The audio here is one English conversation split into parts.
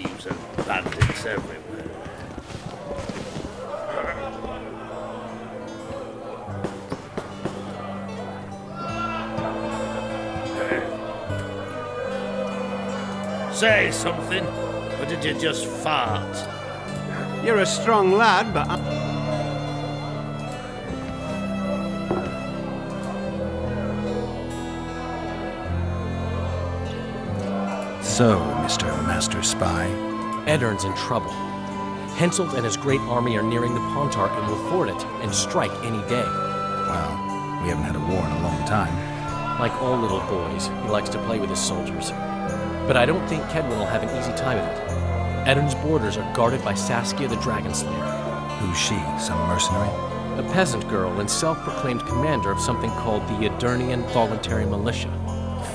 thieves and bandits everywhere. Say something, or did you just fart? You're a strong lad, but So, Mr. Master Spy? Eddern's in trouble. Henselt and his great army are nearing the Pontar and will ford it and strike any day. Well, we haven't had a war in a long time. Like all little boys, he likes to play with his soldiers. But I don't think Kedwin will have an easy time of it. Eddern's borders are guarded by Saskia the Dragon Slayer. Who's she? Some mercenary? A peasant girl and self-proclaimed commander of something called the Edirnian Voluntary Militia.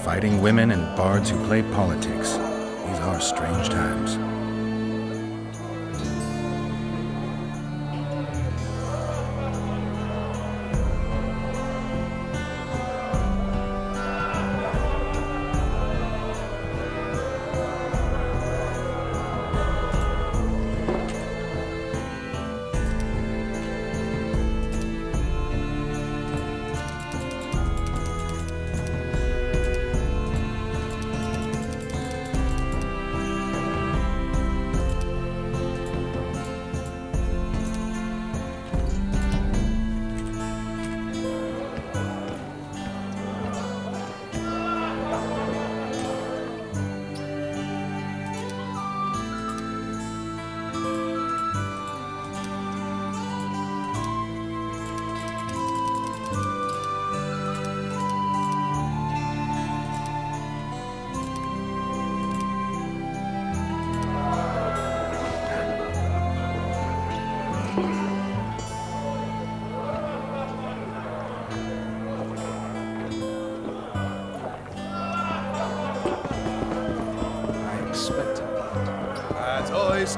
Fighting women and bards who play politics. These are strange times.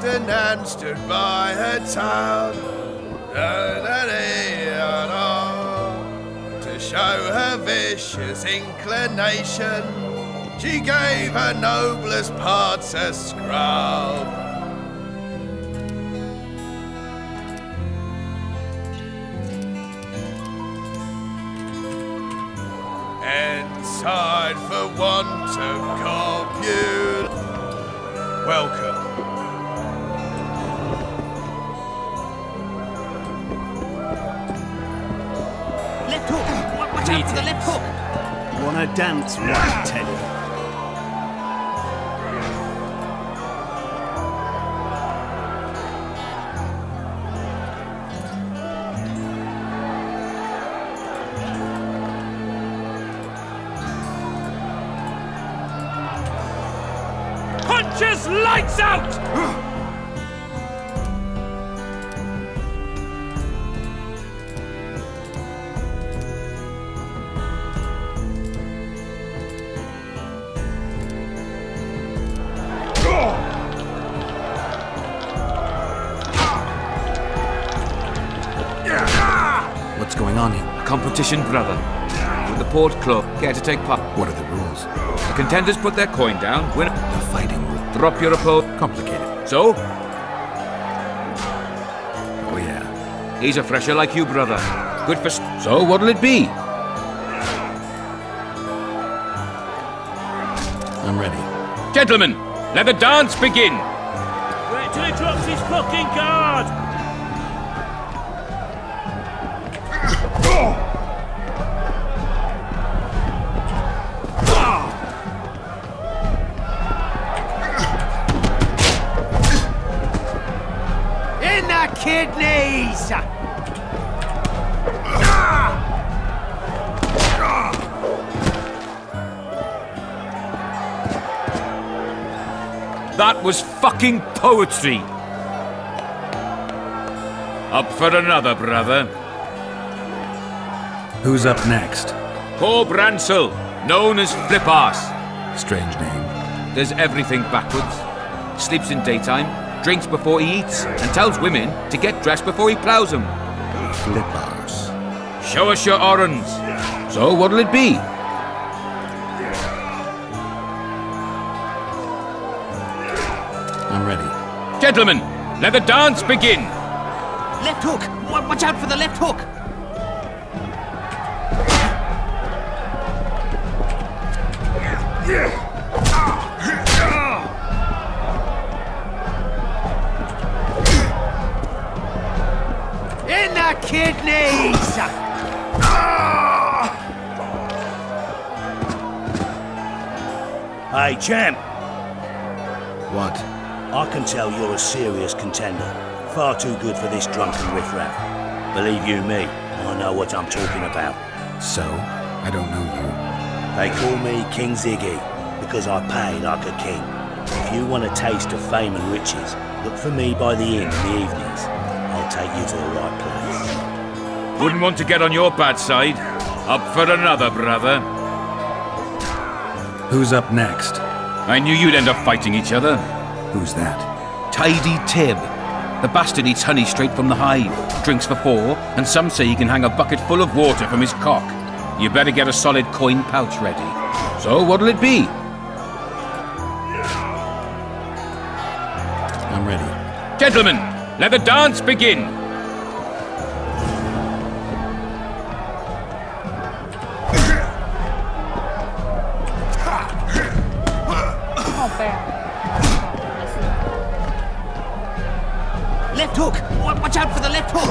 And stood by her town to show her vicious inclination. She gave her noblest parts a scrub. And sighed for want of copule. Welcome. to the left hook. Wanna dance, White Teddy? Punches lights out! What's going on here? A competition, brother. With the Port Club, care to take part? What are the rules? The contenders put their coin down, win. The fighting rule. Drop your opponent. Complicated. So? Oh yeah. He's a fresher like you, brother. Good for... So, what'll it be? I'm ready. Gentlemen, let the dance begin! Wait till he drops his fucking guard! In the kidneys! That was fucking poetry! Up for another, brother. Who's up next? Paul Bransell, known as Flip-Arse. Strange name. Does everything backwards. Sleeps in daytime, drinks before he eats, and tells women to get dressed before he plows them. Flip-Arse. Show us your orange. So what'll it be? I'm Gentlemen, let the dance begin. Left hook! Watch out for the left hook! In the kidneys! Hey, champ. What? I can tell you're a serious contender. Far too good for this drunken riffraff. Believe you me, I know what I'm talking about. So? I don't know you. They call me King Ziggy, because I pay like a king. If you want a taste of fame and riches, look for me by the inn in the evenings. I'll take you to the right place. Wouldn't want to get on your bad side. Up for another, brother. Who's up next? I knew you'd end up fighting each other. Who's that? Tidy Tib. The bastard eats honey straight from the hive, drinks for 4, and some say he can hang a bucket full of water from his cock. You better get a solid coin pouch ready. So what'll it be? I'm ready. Gentlemen, let the dance begin. Left hook! Watch out for the left hook!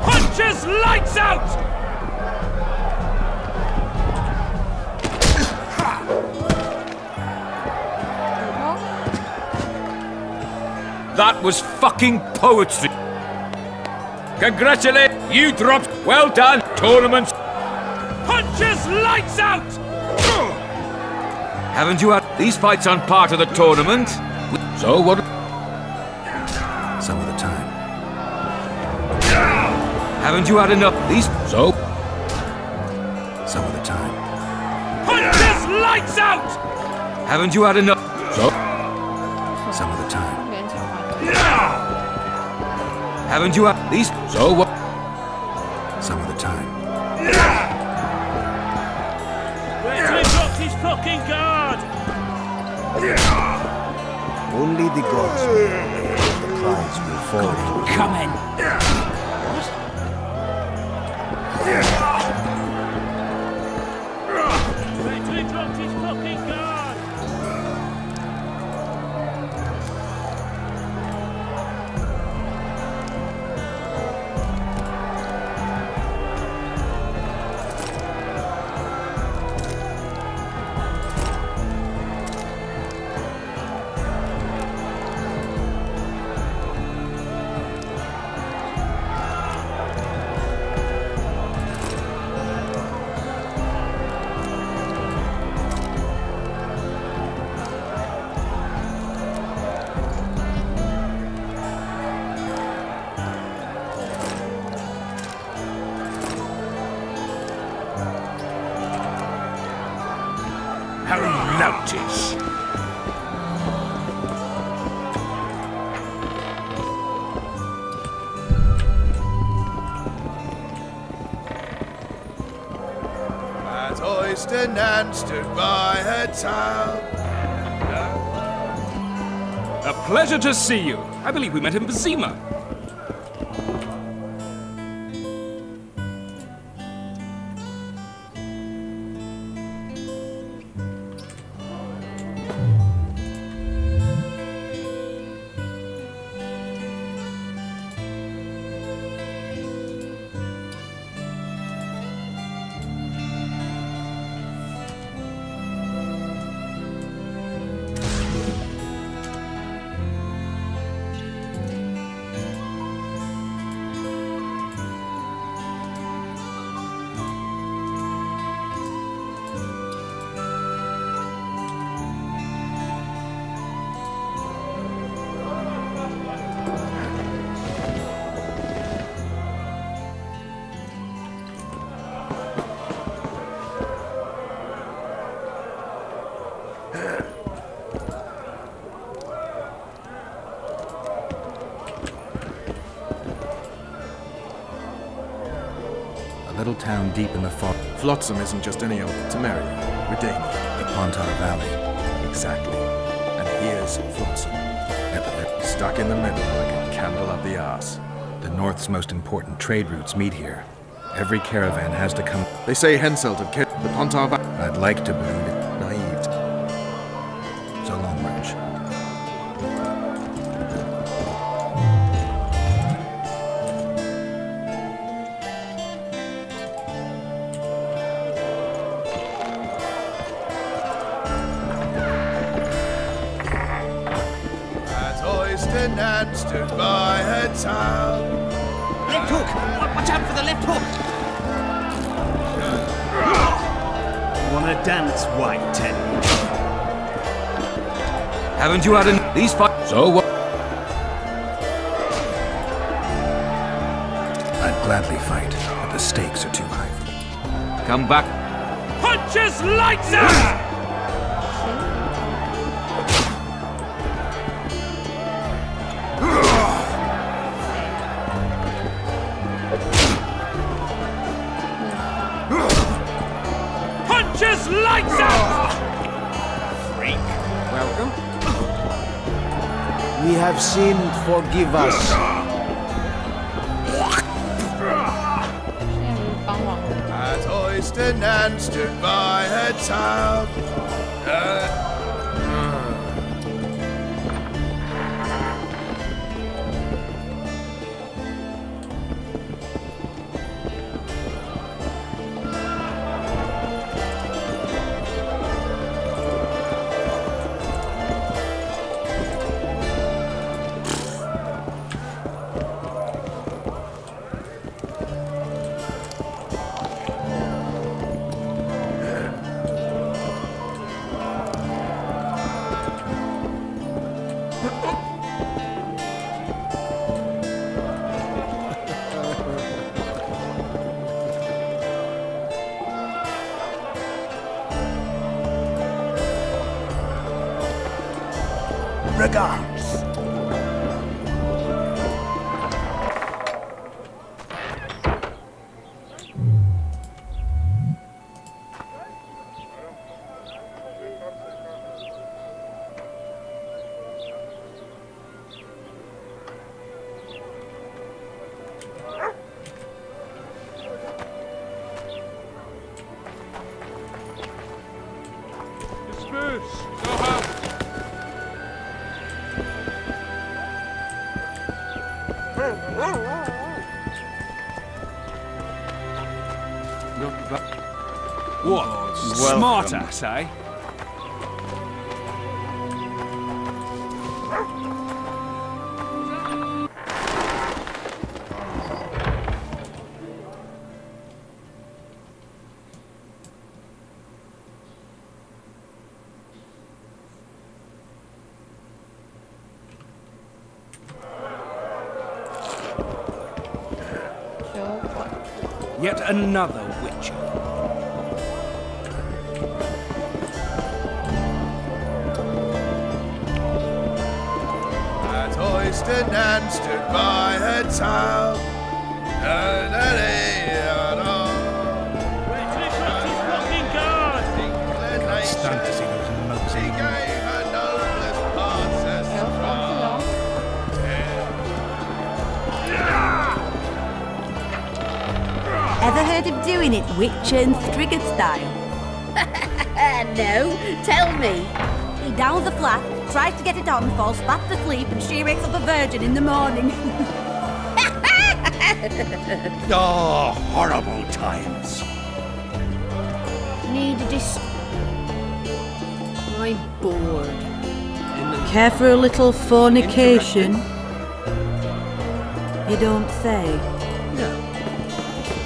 Punches lights out! That was fucking poetry. Congratulate you dropped. Well done, tournament. Punches lights out! Haven't you had these fights on part of the tournament? So what? Some of the time. Haven't you had enough? These so? Some of the time. Punches lights out! Haven't you had enough? So? Some of the time. Haven't you had these? So what? Some of the time. Where dropped his fucking guard? Only the gods know where the prize will fall. Coming! Where dropped his fucking guard? How loutish! As Oyster Nan stood by her town. A pleasure to see you. I believe we met in Bazima. little town deep in the fog. Flotsam isn't just any old Temeria. Redania. The Pontar Valley. Exactly. And here's Flotsam. Stuck in the middle like a candle up the arse. The North's most important trade routes meet here. Every caravan has to come. They say Henselt have kept the Pontar Valley. I'd like to believe it. Naive. So long, March. Nan stood by her town. Left hook! Watch out for the left hook! Wanna dance, white Teddy? Haven't you had these fights? So what? I'd gladly fight, but the stakes are too high for me. Come back. Punches lights out! Punches lights out! Freak. Welcome. We have sinned, forgive us. As Oyster Nan stood by her town. Regards. Disperse! Go home! What? Smart ass, eh? Yet another witcher. As Oyster Nan stood by her town. Stand to see those mugs. She gave her noblest parts as Ever heard of doing it witch and Strigged style? No, tell me. He downs the flat, tries to get it on, falls fast asleep, and she wakes up a virgin in the morning. Oh, horrible times. Need a I'm bored. Care for a little fornication? You don't say.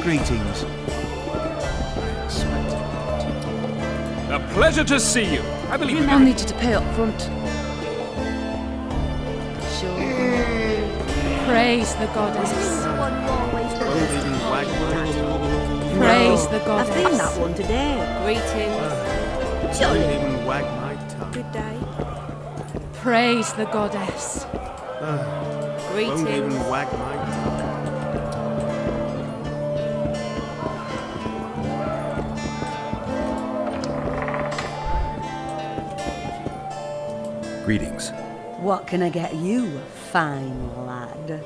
Greetings. A pleasure to see you. I believe we I needed to pay up front. Sure. Praise the goddess. Praise the goddess. I've seen that one today. Greetings. Even wag my tongue. Good day. Praise the goddess. Greetings. Won't even wag my tongue. Greetings. What can I get you, fine lad?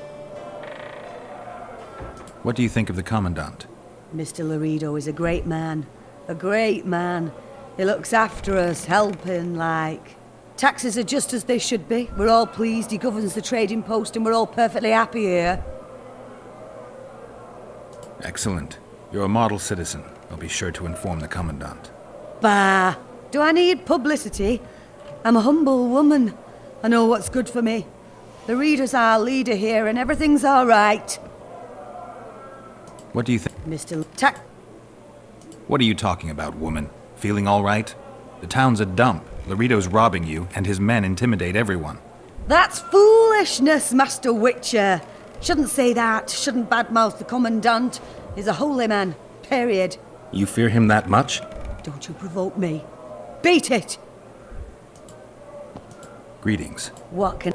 What do you think of the Commandant? Mr. Laredo is a great man. A great man. He looks after us, helping, like. Taxes are just as they should be. We're all pleased he governs the trading post and we're all perfectly happy here. Excellent. You're a model citizen. I'll be sure to inform the Commandant. Bah! Do I need publicity? I'm a humble woman. I know what's good for me. The reader's our leader here and everything's all right. What do you think? Mr. What are you talking about, woman? Feeling all right? The town's a dump. Laredo's robbing you, and his men intimidate everyone. That's foolishness, Master Witcher. Shouldn't say that. Shouldn't badmouth the Commandant. He's a holy man. Period. You fear him that much? Don't you provoke me. Beat it! Greetings. What can...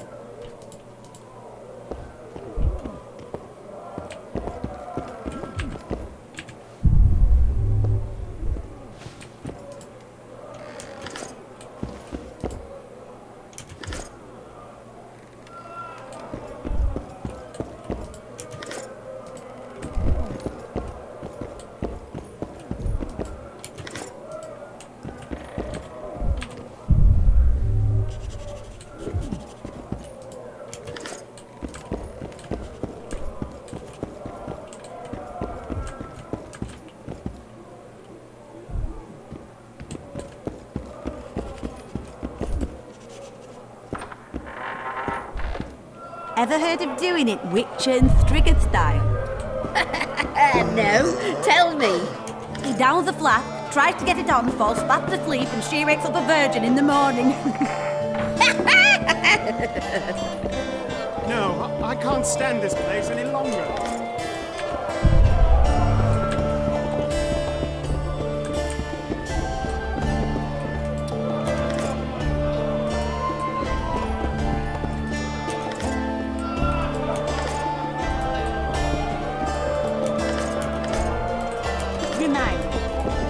Ever heard of doing it Witcher and Striggett style? No, tell me. He downs the flat, tries to get it on, falls fast asleep, and she wakes up a virgin in the morning. No, I can't stand this place any longer.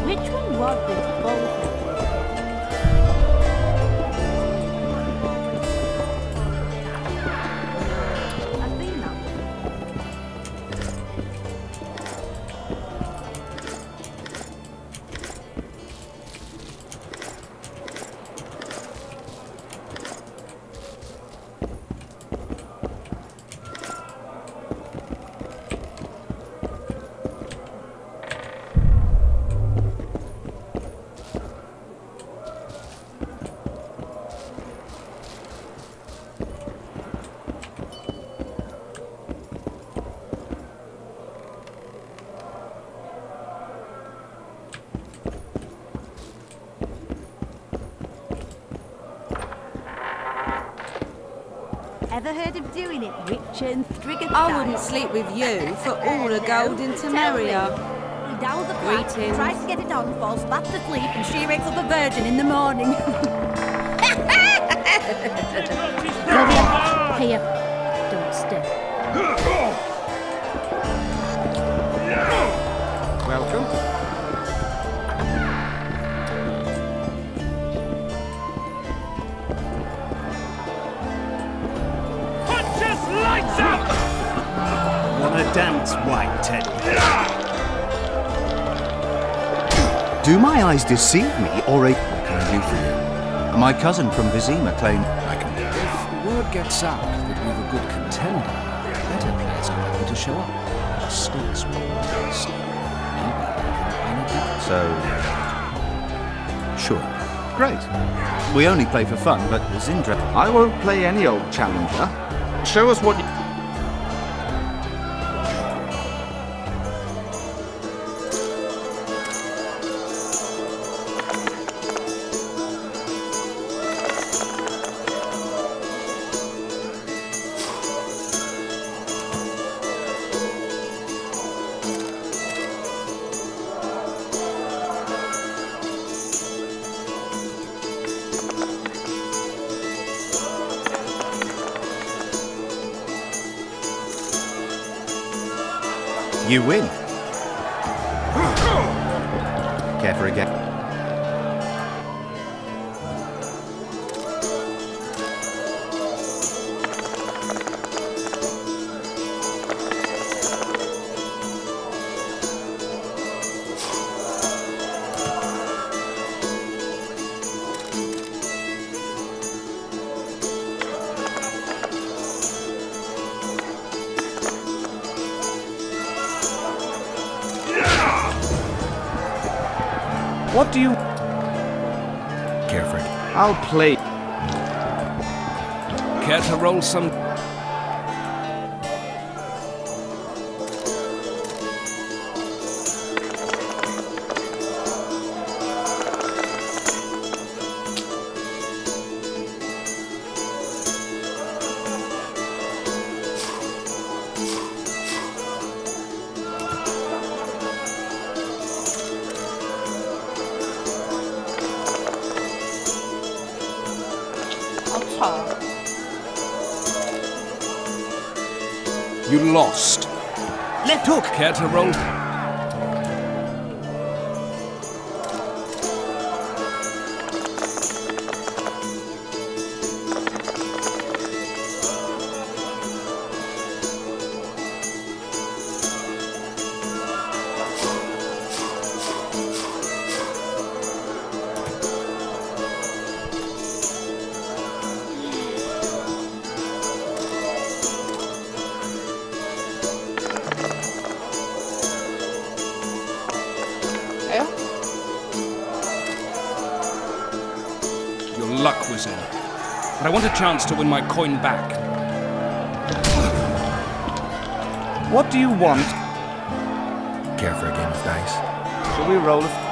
Which one was this bold? I've seen that. Ever heard of doing it Witcher and Striggett style? I wouldn't sleep with you for all the gold in Temeria. He downs the flat, Greetings. tries to get it on, falls fast asleep, and she wakes up a virgin in the morning. Here, don't stir. Welcome. Lights up! Wanna dance, white teddy? Do my eyes deceive me, or a... What can I do for you? My cousin from Vizima claimed... I can... If word gets out that we've a good contender, better players are likely to show up. The stakes will rise. Maybe even a So... Sure. Great. We only play for fun, but Zindra... I won't play any old challenger. Show us what you... You win. Care for a game? What do you... Carefree. I'll play. Care to roll some... You lost. Left hook. Care to roll? Luck was in. But I want a chance to win my coin back. What do you want? Care for a game of dice? Shall we roll a...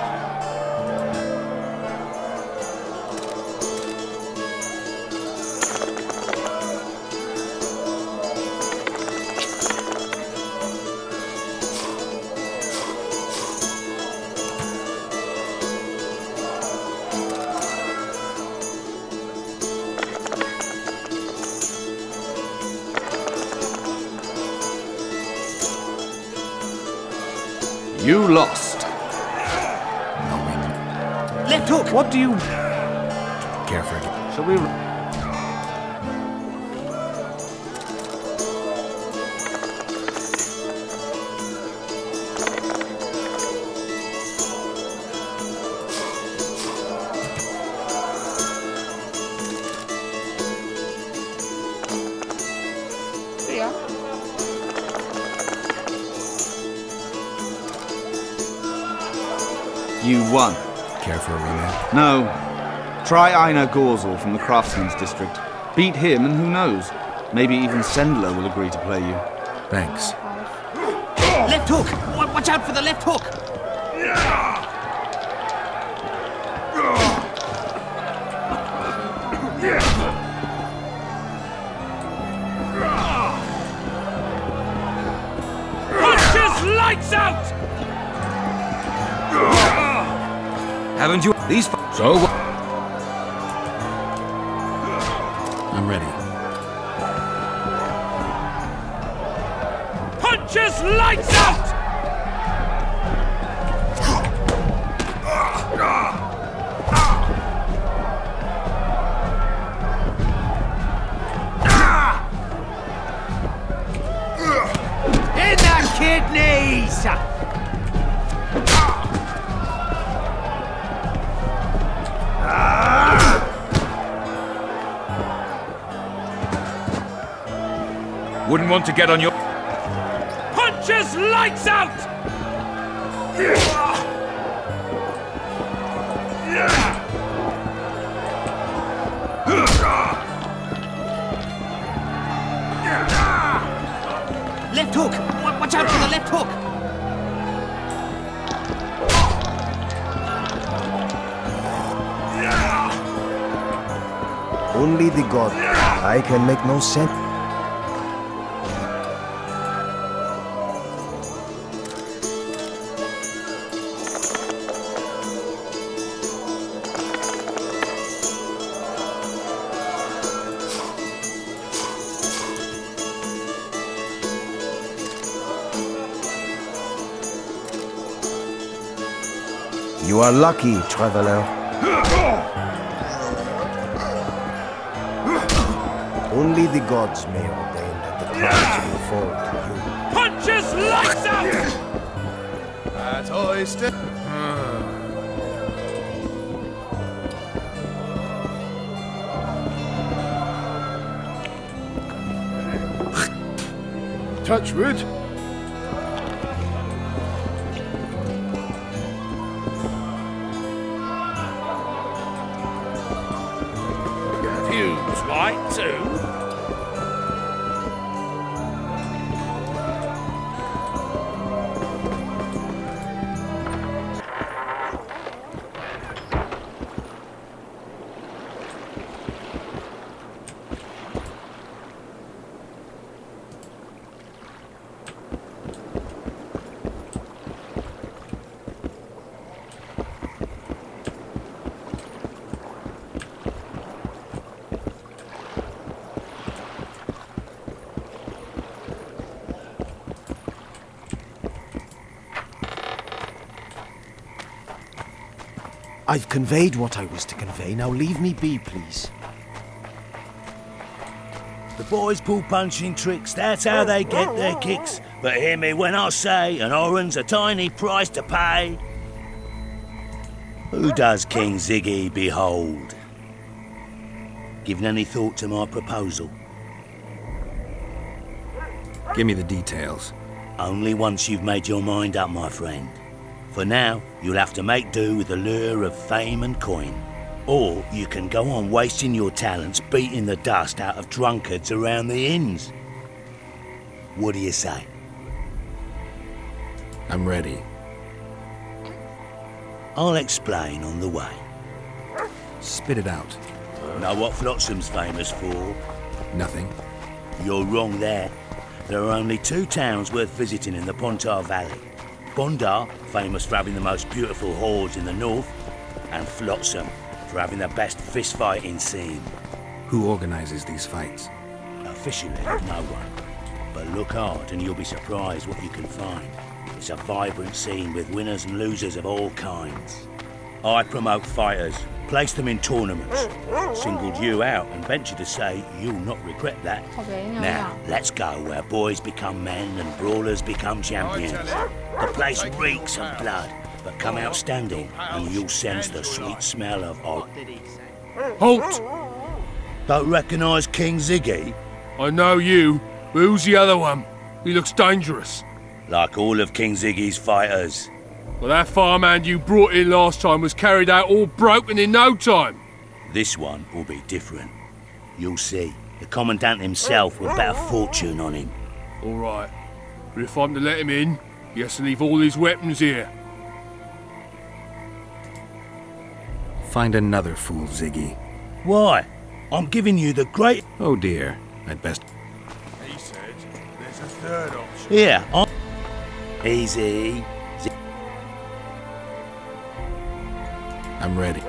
You lost. No win. Left hook. What do you... Care for a game? Shall we... Yeah. You won. Care for a rematch? No. Try Einar Gorzel from the Craftsman's District. Beat him and who knows? Maybe even Sendler will agree to play you. Thanks. Left hook. Watch out for the left hook. Punches lights out! Haven't you? These... So what? I'm ready. Punches lights out! In the kidneys! Wouldn't want to get on your... Punches lights out! Left hook. Watch out for the left hook. Only the god. I can make no sense. You are lucky, traveler. Only the gods may ordain that the clouds will fall to you. Punches lights out! That oyster. Touch wood. news, White, too? I've conveyed what I was to convey. Now leave me be, please. The boys pull punching tricks, that's how they get their kicks. But hear me when I say an oran's a tiny price to pay. Who does King Ziggy behold? Given any thought to my proposal? Give me the details. Only once you've made your mind up, my friend. For now, you'll have to make do with the lure of fame and coin. Or you can go on wasting your talents beating the dust out of drunkards around the inns. What do you say? I'm ready. I'll explain on the way. Spit it out. Know what Flotsam's famous for? Nothing. You're wrong there. There are only 2 towns worth visiting in the Pontar Valley. Bondar, famous for having the most beautiful whores in the north, and Flotsam, for having the best fist-fighting scene. Who organizes these fights? Officially, no one. But look hard and you'll be surprised what you can find. It's a vibrant scene with winners and losers of all kinds. I promote fighters, place them in tournaments. Singled you out and venture to say you'll not regret that. Now, let's go where boys become men and brawlers become champions. The place reeks of blood, but come outstanding and you'll sense the sweet smell of old. Halt! Don't recognise King Ziggy? I know you, but who's the other one? He looks dangerous. Like all of King Ziggy's fighters. Well, that farmhand you brought in last time was carried out all broken in no time. This one will be different. You'll see. The Commandant himself will bet a fortune on him. All right. But if I'm to let him in, he has to leave all his weapons here. Find another fool, Ziggy. Why? I'm giving you the great... Oh dear. I'd best... He said there's a third option. Here, easy. I'm ready.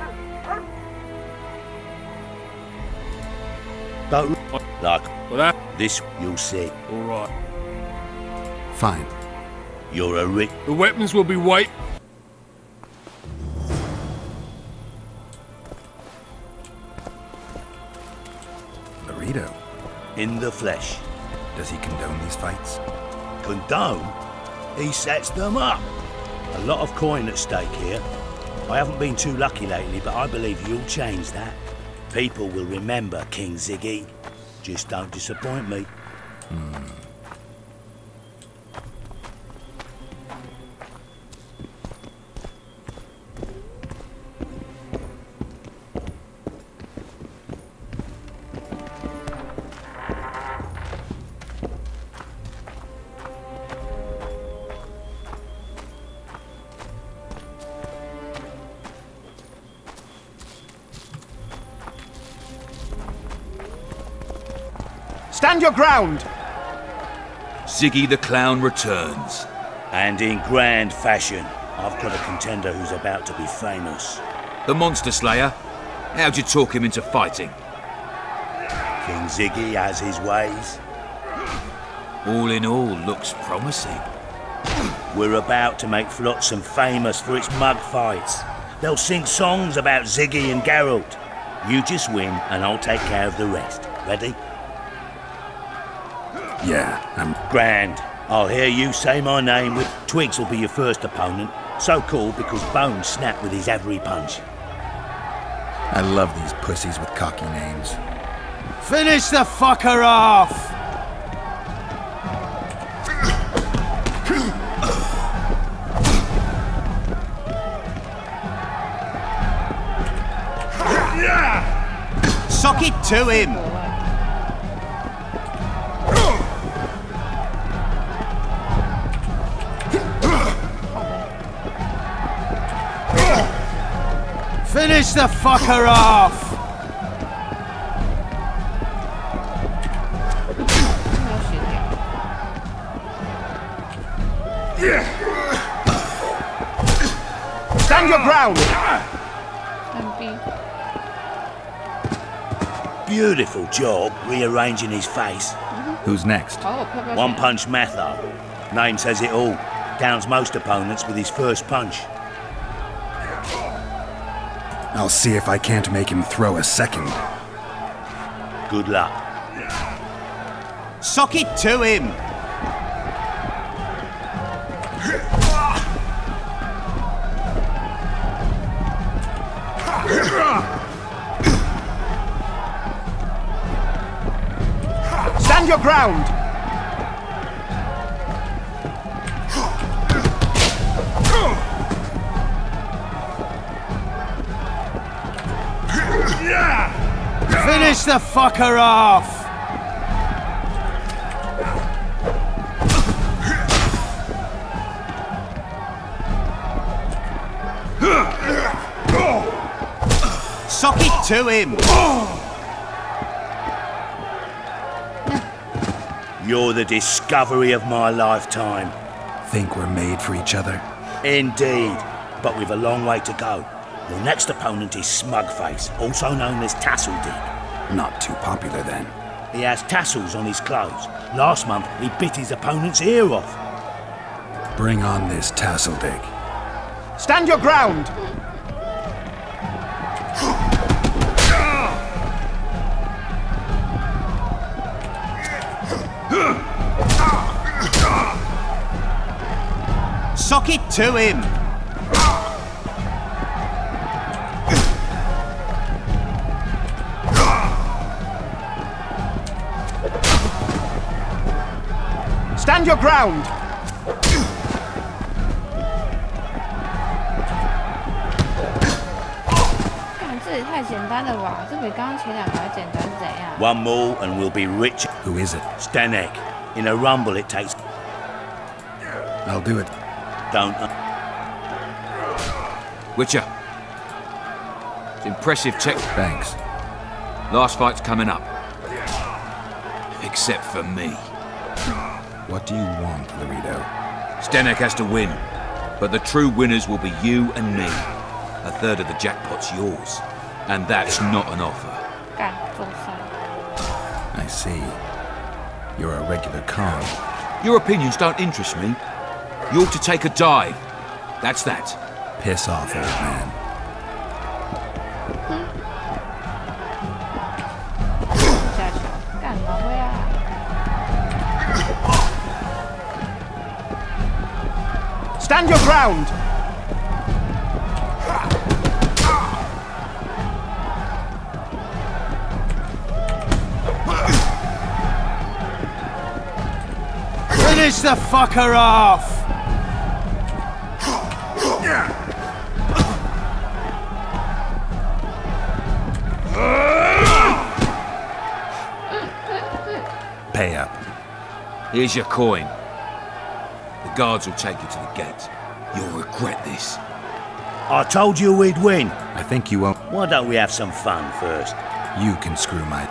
Don't... Like... Well, that... This you'll see. All right. Fine. You're a rick... The weapons will be wait... Laredo. In the flesh. Does he condone these fights? Condone? He sets them up. A lot of coin at stake here. I haven't been too lucky lately, but I believe you'll change that. People will remember King Ziggy. Just don't disappoint me. Stand your ground! Ziggy the Clown returns. And in grand fashion. I've got a contender who's about to be famous. The Monster Slayer? How'd you talk him into fighting? King Ziggy has his ways. All in all, looks promising. We're about to make Flotsam famous for its mug fights. They'll sing songs about Ziggy and Geralt. You just win and I'll take care of the rest. Ready? Yeah, I'm... Grand. I'll hear you say my name with... Twigs will be your first opponent. So called because Bones snapped with his every punch. I love these pussies with cocky names. Finish the fucker off! Sock it to him! Finish the fucker off! Stand your ground! Beautiful job rearranging his face. Who's next? One punch Matho. Name says it all. Downs most opponents with his first punch. I'll see if I can't make him throw a second. Good luck. Sock it to him! Stand your ground! Finish the fucker off! Sock it to him! You're the discovery of my lifetime. Think we're made for each other? Indeed, but we've a long way to go. Your next opponent is Smugface, also known as Tasseldick. Not too popular then. He has tassels on his clothes. Last month, he bit his opponent's ear off. Bring on this Tasseldick. Stand your ground! Sock it to him! Stand your ground! One more and we'll be rich. Who is it? Stanek. In a rumble it takes... I'll do it. Don't... Witcher. It's impressive check. Thanks. Last fight's coming up. Except for me. What do you want, Laredo? Stanek has to win, but the true winners will be you and me. A third of the jackpot's yours, and that's not an offer. I see. You're a regular con. Your opinions don't interest me. You ought to take a dive. That's that. Piss off, old man. Stand your ground! Finish the fucker off! Pay up. Here's your coin. The guards will take you to the gate. You'll regret this. I told you we'd win. I think you won't. Why don't we have some fun first? You can screw my...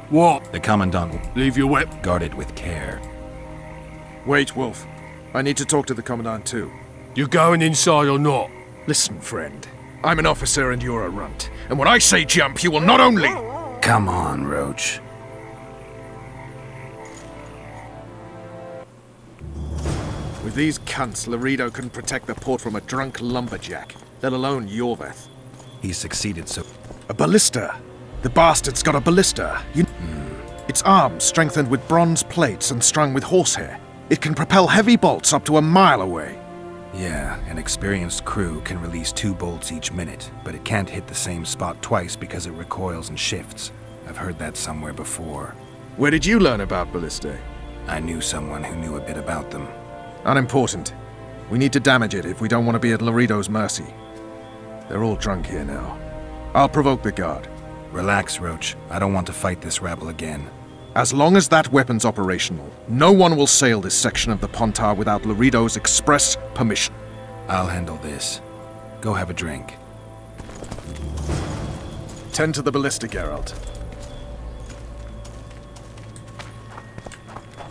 What? The Commandant will Leave your whip. guard it with care. Wait, Wolf. I need to talk to the Commandant too. You going inside or not? Listen, friend. I'm an officer and you're a runt. And when I say jump, you will not only... Come on, Roach. With these cunts, Laredo couldn't protect the port from a drunk lumberjack, let alone Yorveth. He succeeded so... A ballista! The bastard's got a ballista. Its arms strengthened with bronze plates and strung with horsehair. It can propel heavy bolts up to a mile away. Yeah, an experienced crew can release 2 bolts each minute, but it can't hit the same spot twice because it recoils and shifts. I've heard that somewhere before. Where did you learn about ballistae? I knew someone who knew a bit about them. Unimportant. We need to damage it if we don't want to be at Laredo's mercy. They're all drunk here now. I'll provoke the guard. Relax, Roach. I don't want to fight this rabble again. As long as that weapon's operational, no one will sail this section of the Pontar without Laredo's express permission. I'll handle this. Go have a drink. Tend to the ballista, Geralt.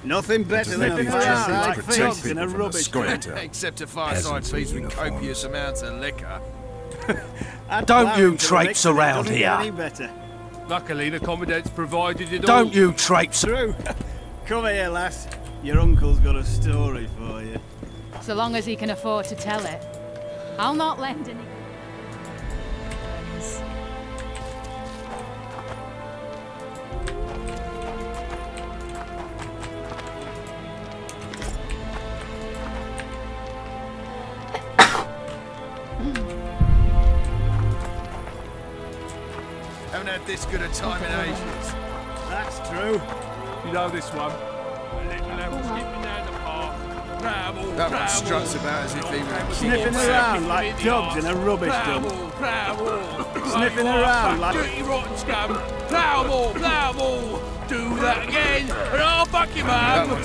Nothing better than a fireside feast in a rubbish dump. Except a fireside feast with copious amounts of liquor. Don't you traipse around here. Luckily, the Commandant's provided it all. Don't you traipse through. Come here, lass. Your uncle's got a story for you. So long as he can afford to tell it. I'll not lend any... Haven't had this good a time in ages. That's true. You know this one. A little level skipping down the path. That one struts about as if he were sniffing around like dogs in a rubbish dump. Sniffing around like dirty rotten scum. Plough-ball. Do that again, and I'll fuck you, man. That one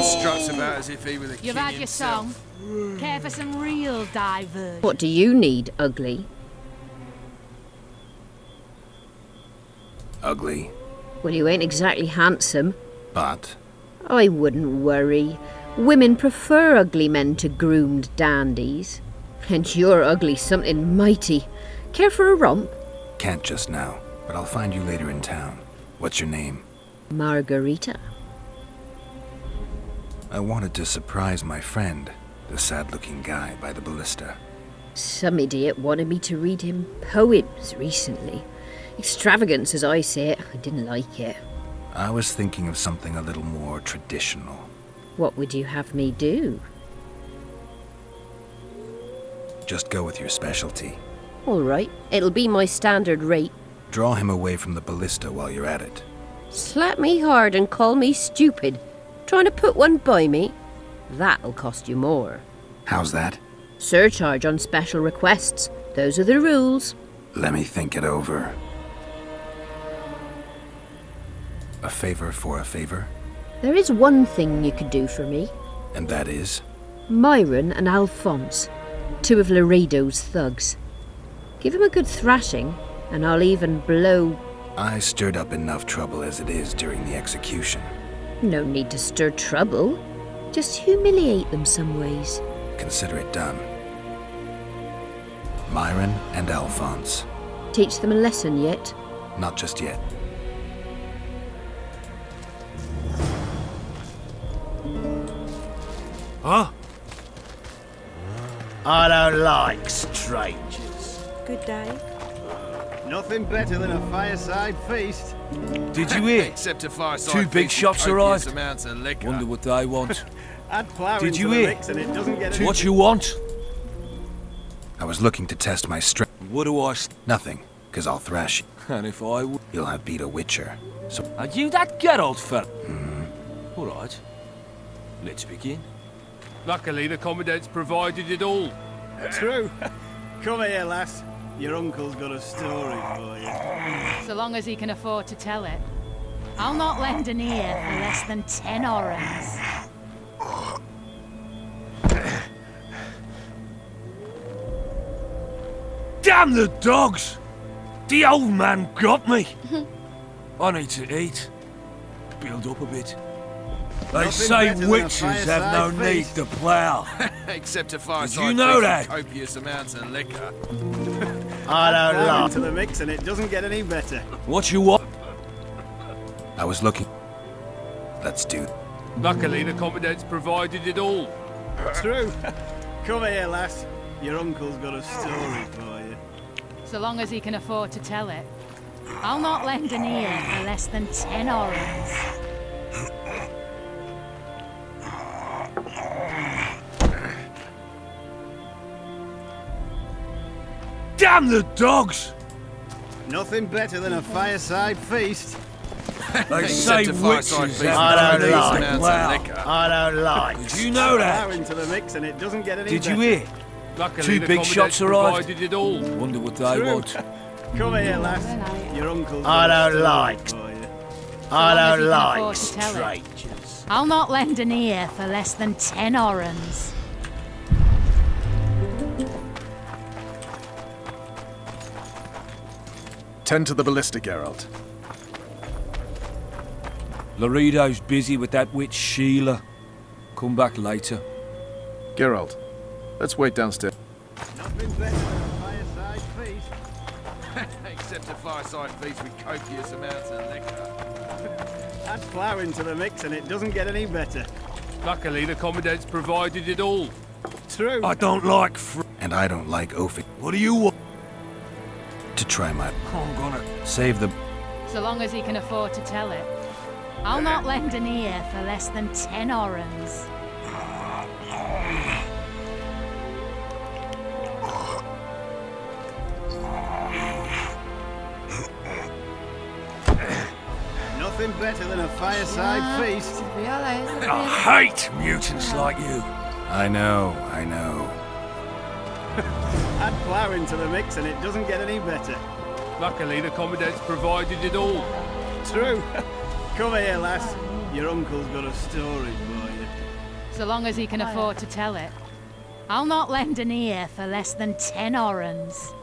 struts about as if he were the king. You've had your song. Care for some real diversion? What do you need, ugly? Ugly? Well, you ain't exactly handsome. But? I wouldn't worry. Women prefer ugly men to groomed dandies. And you're ugly something mighty. Care for a romp? Can't just now, but I'll find you later in town. What's your name? Margarita. I wanted to surprise my friend, the sad-looking guy by the ballista. Some idiot wanted me to read him poems recently. Extravagance, as I say it. I didn't like it. I was thinking of something a little more traditional. What would you have me do? Just go with your specialty. All right, it'll be my standard rate. Draw him away from the ballista while you're at it. Slap me hard and call me stupid. Trying to put one by me? That'll cost you more. How's that? Surcharge on special requests. Those are the rules. Let me think it over. A favor for a favor? There is one thing you could do for me. And that is? Myron and Alphonse, 2 of Laredo's thugs. Give him a good thrashing, and I'll even blow... I stirred up enough trouble as it is during the execution. No need to stir trouble. Just humiliate them some ways. Consider it done. Myron and Alphonse. Teach them a lesson yet? Not just yet. Huh? I don't like strangers. Good day. Nothing better than a fireside feast. Did you hear? Except a fireside 2 big shots arrived. Amounts of liquor. Wonder what they want. Add flour Did into you the hear? mix and it doesn't get What you want? I was looking to test my strength. What do I... Nothing, because I'll thrash you. And if I would... You'll have beat a witcher. So... Are you that Geralt fella? All right. Let's begin. Luckily, the Commandant's provided it all. True. Come here, lass. Your uncle's got a story for you. So long as he can afford to tell it. I'll not lend an ear for less than 10 orens. Damn the dogs! The old man got me. I need to eat. Build up a bit. They say witches have no need to plough. Except a fireside. Did you know that? Copious amounts of liquor. I don't Add like into the mix and it doesn't get any better. What you want? I was looking... Let's do... Luckily, the Commandant's provided it all. True. Come here, lass. Your uncle's got a story for you. So long as he can afford to tell it. I'll not lend an ear for less than 10 orens. Damn the dogs! Nothing better than a fireside feast. They say witches have I don't no like. decent Well, amounts of liquor. I don't like. Did you know that? Into the mix and it doesn't get any Did you better. hear? Luckily, Two the big shots arrived. provided it all. Wonder what they True. want. Come here, lass. Your uncle's I got a don't story like. for you. I long as don't you can like afford to tell it. strangers. I'll not lend an ear for less than 10 orens. Tend to the ballista, Geralt. Laredo's busy with that witch Sheila. Come back later. Geralt, let's wait downstairs. Nothing better than a fireside feast. Except a fireside feast with copious amounts of liquor. Add flour into the mix and it doesn't get any better. Luckily, the commandant's provided it all. True. I don't like And I don't like oafing. What do you want? To try my... I'm gonna... Save the... So long as he can afford to tell it. I'll not lend an ear for less than 10 orens. Nothing better than a fireside feast. I hate mutants like you. I know, I know. Add flour into the mix and it doesn't get any better. Luckily, the commandant's provided it all. True. Come here, lass. Your uncle's got a story for you. So long as he can afford to tell it. I'll not lend an ear for less than 10 orens.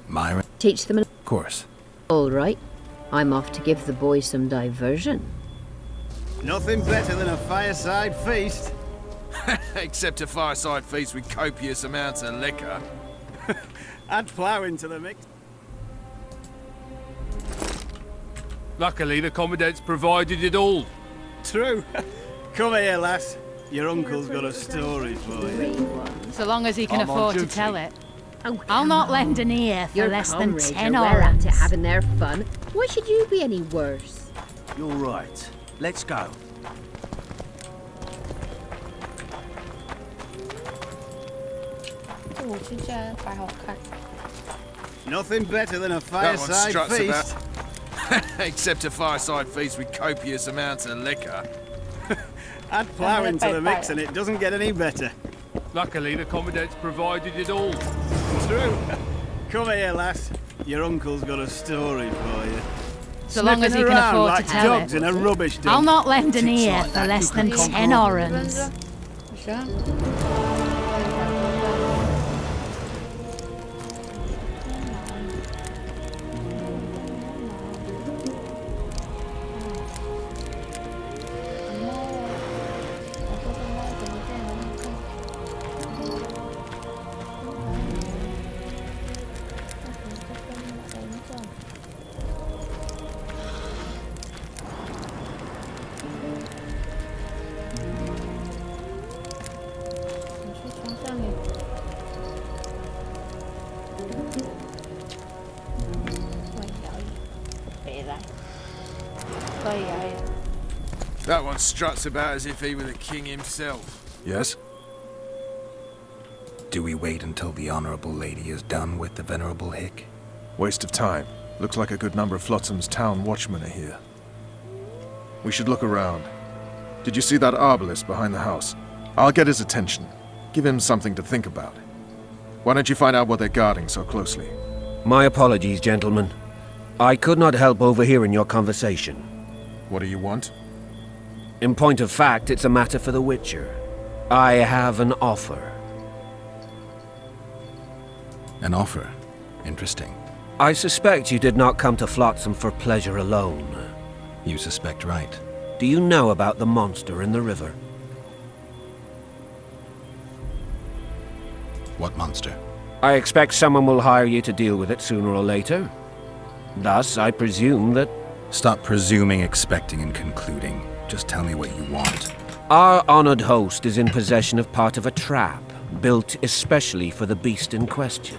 Myra? Teach them Of course. All right. I'm off to give the boys some diversion. Nothing better than a fireside feast. Except a fireside feast with copious amounts of liquor. Add flour into the mix. Luckily, the commandant's provided it all. True. Come here, lass. Your uncle's got a story for you. So long as he can I'm on afford to duty. tell it. Oh, I'll come not on. lend an ear for Your less than comrades 10 are well at orens. it, having their fun. Why should you be any worse? You're right. Let's go. Nothing better than a That one fireside struts feast. about. Except a fireside feast with copious amounts of liquor. Add flour into the mix and it doesn't get any better. Luckily, the commandant's provided it all. True. Come here, lass. Your uncle's got a story for you. So long as he Sniffing can around afford like to tell dogs it. in a rubbish dump. I'll not lend an Chicks ear like for that less who than can 10 conquer. orens. That one struts about as if he were the king himself. Yes? Do we wait until the Honorable Lady is done with the Venerable Hick? Waste of time. Looks like a good number of Flotsam's town watchmen are here. We should look around. Did you see that arbalist behind the house? I'll get his attention. Give him something to think about. Why don't you find out what they're guarding so closely? My apologies, gentlemen. I could not help overhearing your conversation. What do you want? In point of fact, it's a matter for the Witcher. I have an offer. An offer? Interesting. I suspect you did not come to Flotsam for pleasure alone. You suspect right. Do you know about the monster in the river? What monster? I expect someone will hire you to deal with it sooner or later. Thus, I presume that... Stop presuming, expecting, and concluding. Just tell me what you want. Our honored host is in possession of part of a trap, built especially for the beast in question.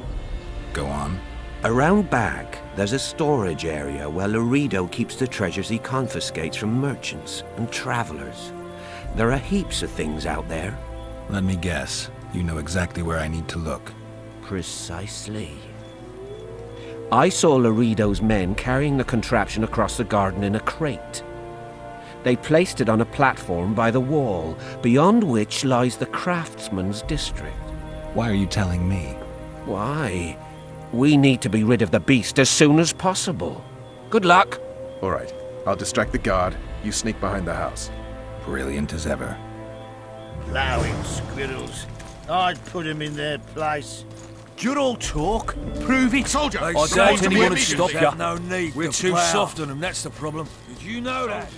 Go on. Around back, there's a storage area where Laredo keeps the treasures he confiscates from merchants and travelers. There are heaps of things out there. Let me guess. You know exactly where I need to look. Precisely. I saw Laredo's men carrying the contraption across the garden in a crate. They placed it on a platform by the wall, beyond which lies the craftsman's district. Why are you telling me? Why? We need to be rid of the beast as soon as possible. Good luck. All right. I'll distract the guard. You sneak behind the house. Brilliant as ever. Plowing squirrels. I'd put him in their place. You're all talk. Prove it. Soldier, I don't don't anyone want to stop you. you. No need. We're too soft on them, that's the problem. Did you know that?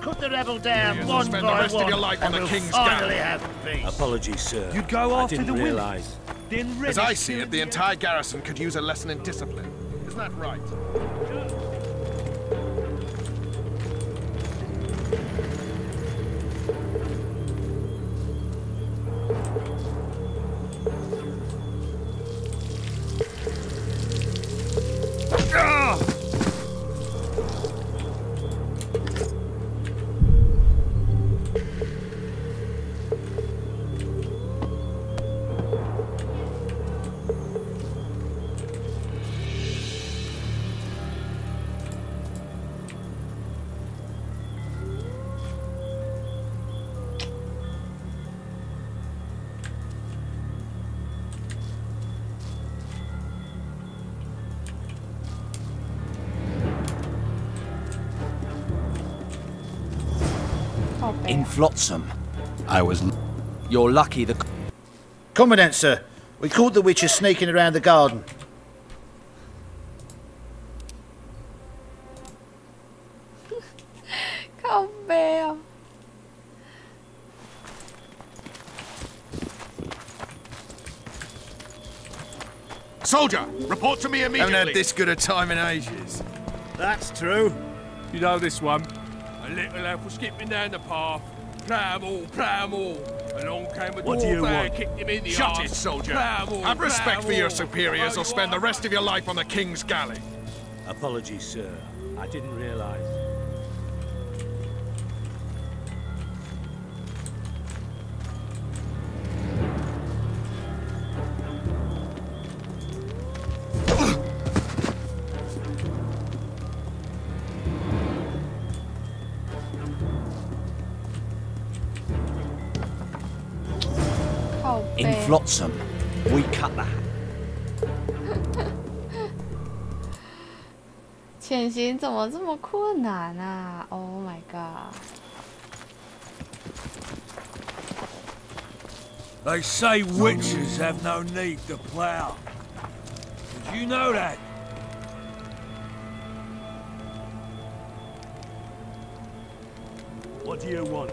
Cut the rebel down You'll one spend by the rest one, of your life on and the we'll King's finally Galley. have peace. Apologies, sir. You'd go I after didn't the women. realise. Then As I see it, the entire garrison could use a lesson in discipline. Isn't that right? In Flotsam. I was... You're lucky the... Commandant, sir. We caught the witches sneaking around the garden. Không bèo. Soldier, report to me immediately. Haven't had this good a time in ages. That's true. You know this one. A little lad was skipping down the path. Plough 'em all, plough 'em all. Along came a What do you dwarf and want? kicked him in the Shut arse. it, soldier. Plough 'em all, Have respect plough for 'em your all. superiors Oh, or spend the rest of your life on the King's Galley. Apologies, sir. I didn't realise. Không In bèo. Flotsam, we cut that. 潜行怎么这么困难啊 ？Oh my god！ They say witches have no need to plough. Did you know that? What do you want?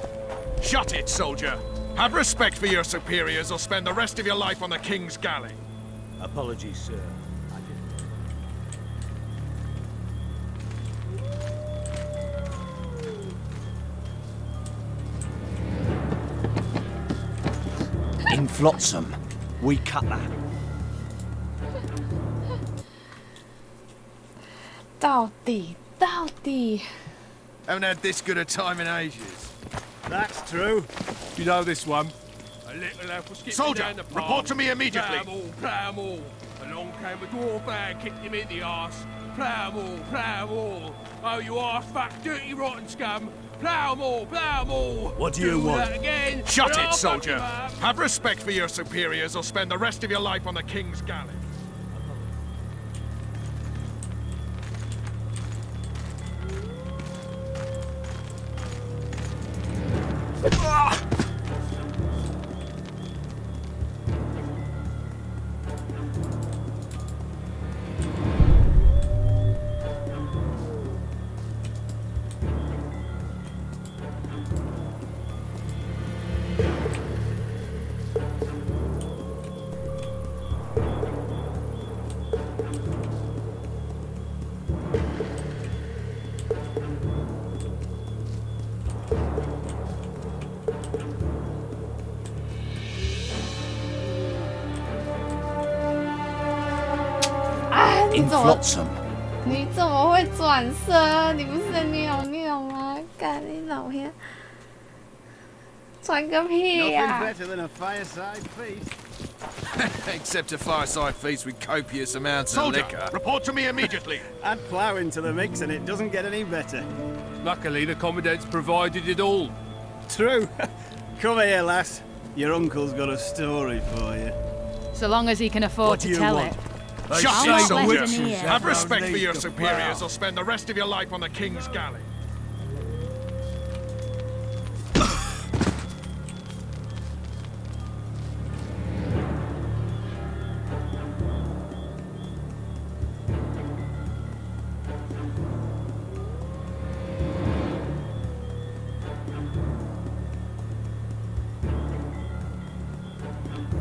Shut it, soldier. Have respect for your superiors or spend the rest of your life on the King's Galley. Apologies, sir. I didn't. In Flotsam, we cut that. 到底，到底。 Haven't had this good a time in ages. That's true. You know this one. A little lad was skipping Soldier, down the path. report to me immediately. Plough 'em all, plough 'em all. Along came a dwarf and kicked him in the arse. Plough 'em all, plough 'em all. Oh, you arse fuck, dirty rotten scum. Plough 'em all, plough 'em all. What do you want? That again. Shut and it, I'll fuck soldier. you up. Have respect for your superiors or spend the rest of your life on the King's Galley. in flotsam. 你怎么会转身？你不是在尿尿吗？干你老片，转个屁呀、Nothing better than a fireside feast. Except a fireside feast with copious amounts of liquor. Report to me immediately. Add plough into the mix and it doesn't get any better. Luckily, the Commandant's provided it all. True. Come here, lass. Your uncle's got a story for you. So long as he can afford to tell it. Shut I'll up, not lend witches. an ear. Have respect for your superiors or spend the rest of your life on the King's galley.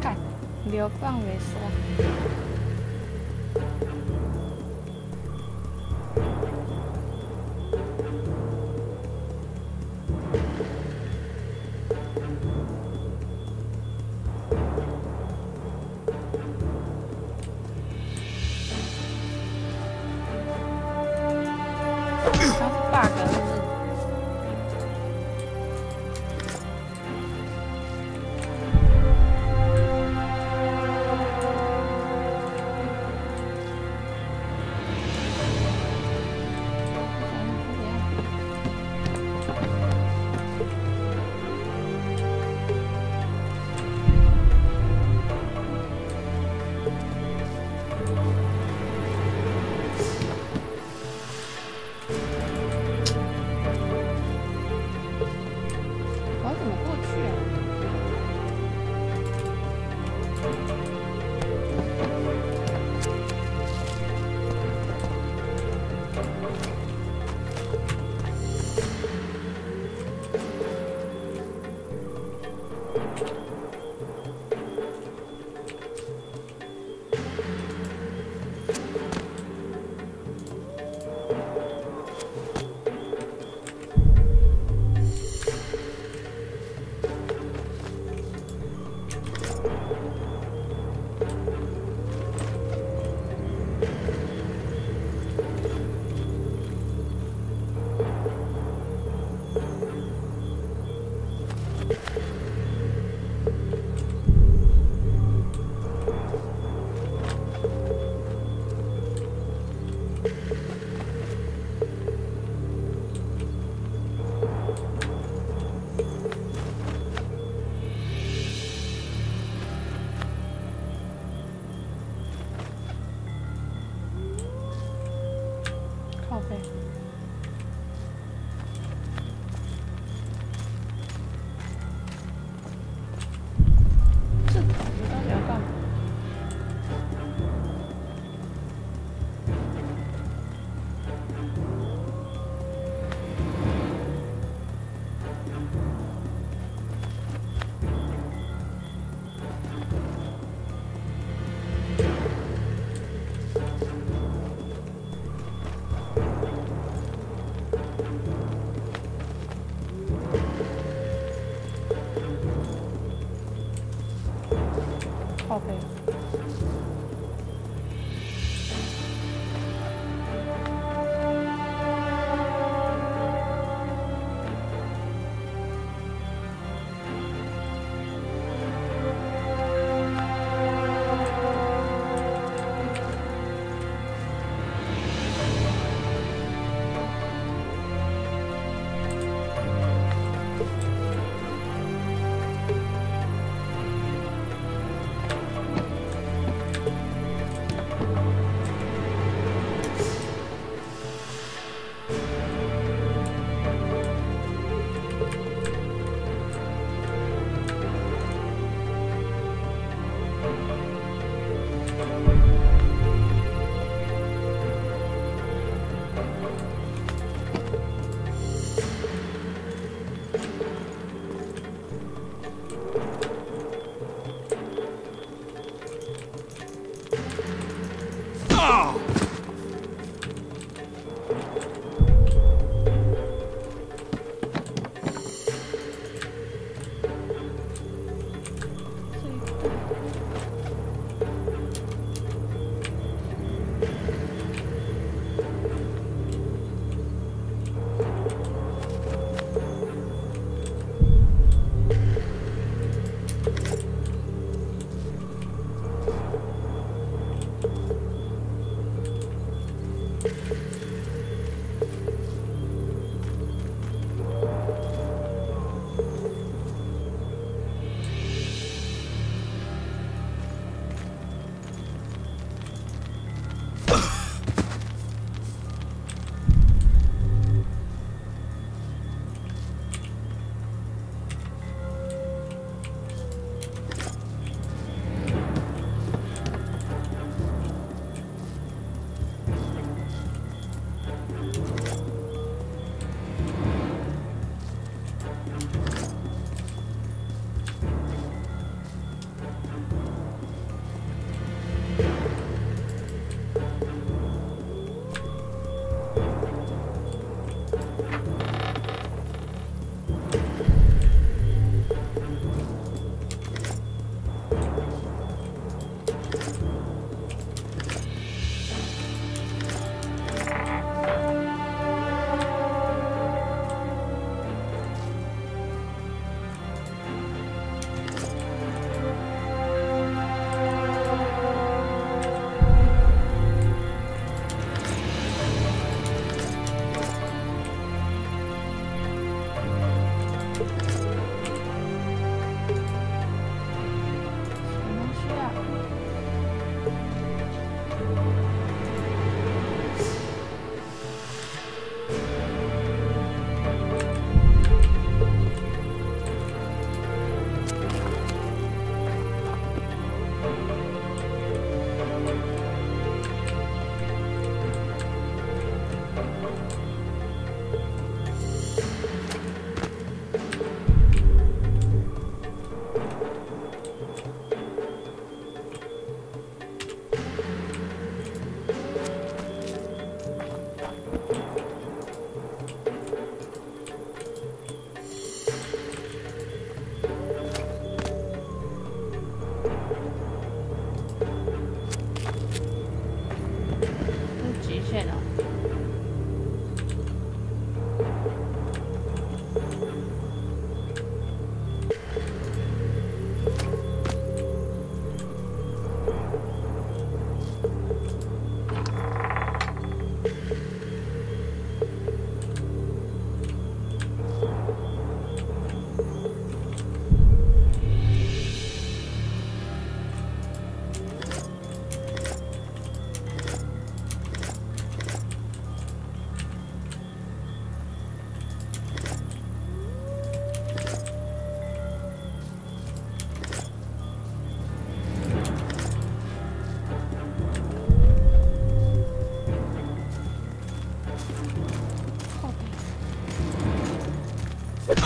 Cạch, liều văng về xuống. Nó bạc ở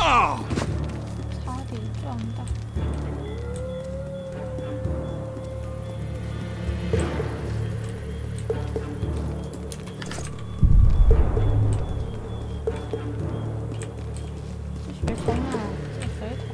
差点撞到。这学生啊，这水桶。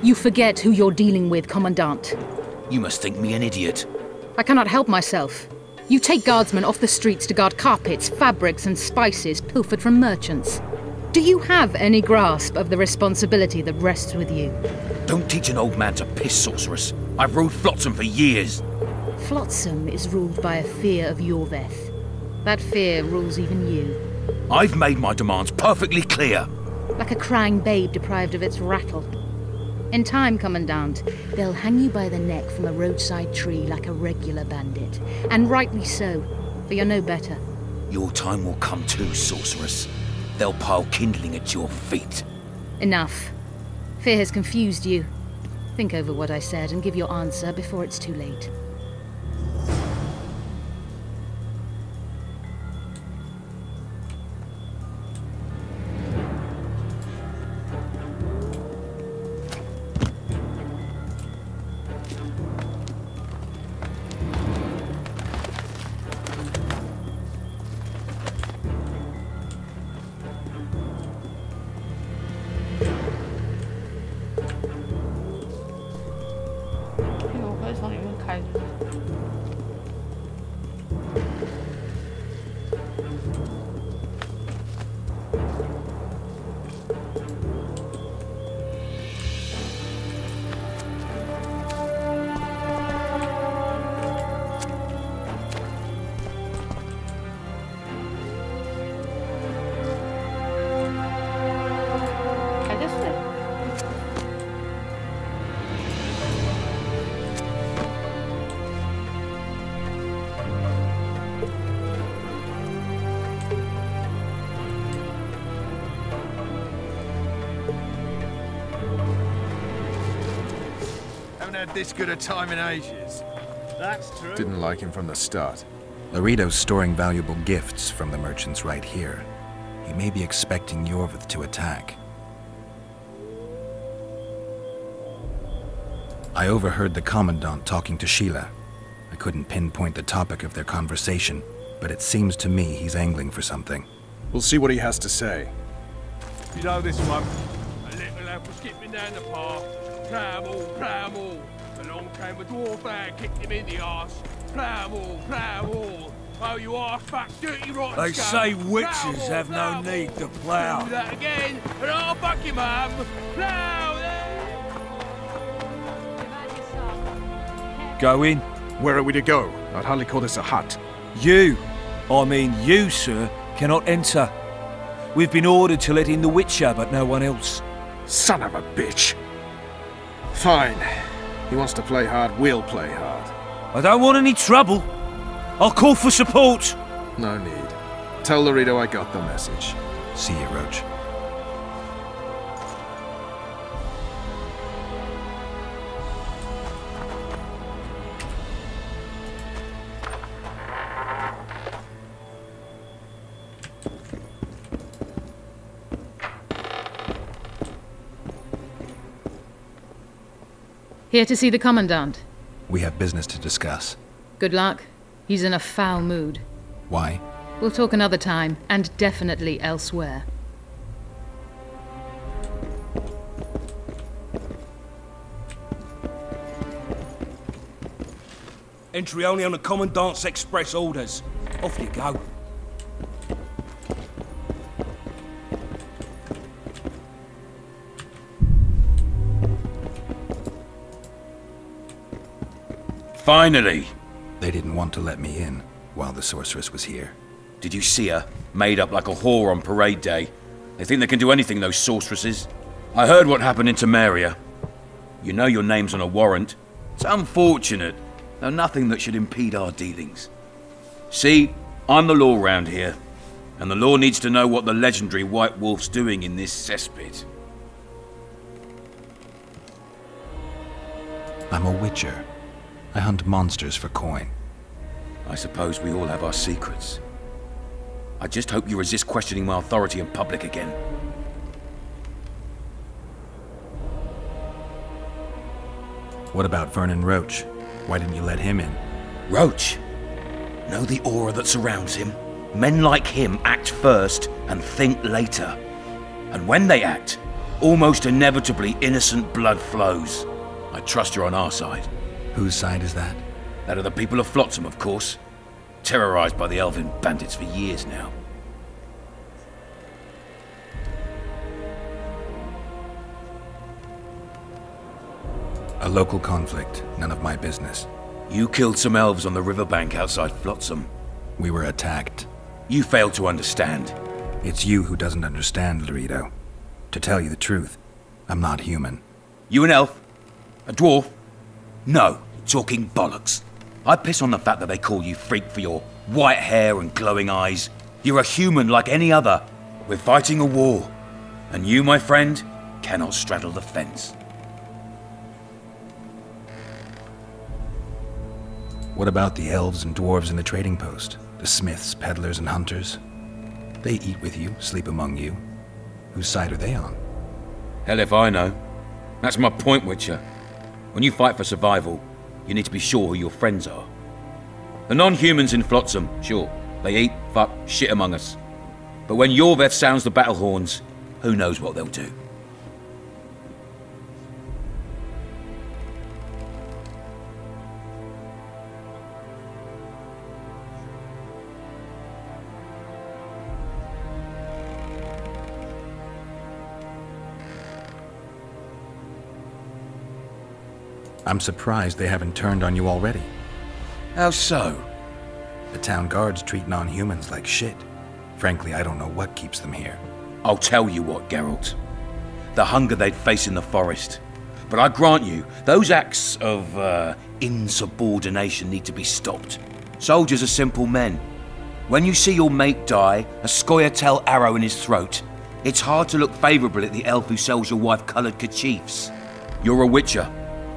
You forget who you're dealing with, Commandant. You must think me an idiot. I cannot help myself. You take guardsmen off the streets to guard carpets, fabrics and spices pilfered from merchants. Do you have any grasp of the responsibility that rests with you? Don't teach an old man to piss, sorceress. I've ruled Flotsam for years. Flotsam is ruled by a fear of Yorveth. That fear rules even you. I've made my demands perfectly clear. Like a crying babe deprived of its rattle. In time, Commandant, they'll hang you by the neck from a roadside tree like a regular bandit. And rightly so, for you're no better. Your time will come too, sorceress. They'll pile kindling at your feet. Enough. Fear has confused you. Think over what I said and give your answer before it's too late. This good a time in ages. That's true. Didn't like him from the start. Laredo's storing valuable gifts from the merchants right here. He may be expecting Yorveth to attack. I overheard the Commandant talking to Sheila. I couldn't pinpoint the topic of their conversation, but it seems to me he's angling for something. We'll see what he has to say. You know this one? A little lad was skipping down the path. Plough 'em all, plough 'em all. Along came a dwarf and kicked him in the arse. Plough 'em all, plough 'em all. Oh, you arse-fuck, dirty rotten They scum. say witches have no need to plough. Do that again, and I'll fuck him up. Plough them! Go in. Where are we to go? I'd hardly call this a hut. You, you, sir, cannot enter. We've been ordered to let in the Witcher, but no one else. Son of a bitch. Fine. He wants to play hard, we'll play hard. I don't want any trouble. I'll call for support. No need. Tell Laredo I got the message. See you, Roach. Here to see the Commandant. We have business to discuss. Good luck. He's in a foul mood. Why? We'll talk another time, and definitely elsewhere. Entry only on the Commandant's express orders. Off you go. Finally! They didn't want to let me in while the sorceress was here. Did you see her? Made up like a whore on parade day. They think they can do anything, those sorceresses. I heard what happened in Temeria. You know your name's on a warrant. It's unfortunate, though nothing that should impede our dealings. See, I'm the law round here, and the law needs to know what the legendary White Wolf's doing in this cesspit. I'm a witcher. I hunt monsters for coin. I suppose we all have our secrets. I just hope you resist questioning my authority in public again. What about Vernon Roach? Why didn't you let him in? Roach? Know the aura that surrounds him? Men like him act first and think later. And when they act, almost inevitably innocent blood flows. I trust you're on our side. Whose side is that? That of the people of Flotsam, of course. Terrorized by the elven bandits for years now. A local conflict, none of my business. You killed some elves on the riverbank outside Flotsam. We were attacked. You failed to understand. It's you who doesn't understand, Laredo. To tell you the truth, I'm not human. You an elf? A dwarf? No, talking bollocks. I piss on the fact that they call you freak for your white hair and glowing eyes. You're a human like any other. We're fighting a war. And you, my friend, cannot straddle the fence. What about the elves and dwarves in the trading post? The smiths, peddlers, and hunters? They eat with you, sleep among you. Whose side are they on? Hell if I know. That's my point, Witcher. When you fight for survival, you need to be sure who your friends are. The non-humans in Flotsam, sure, they eat, fuck, shit among us. But when Yorveth sounds the battle horns, who knows what they'll do. I'm surprised they haven't turned on you already. How so? The town guards treat non-humans like shit. Frankly, I don't know what keeps them here. I'll tell you what, Geralt. The hunger they'd face in the forest. But I grant you, those acts of, insubordination need to be stopped. Soldiers are simple men. When you see your mate die, a scoia'tael arrow in his throat, it's hard to look favourably at the elf who sells your wife coloured kerchiefs. You're a witcher.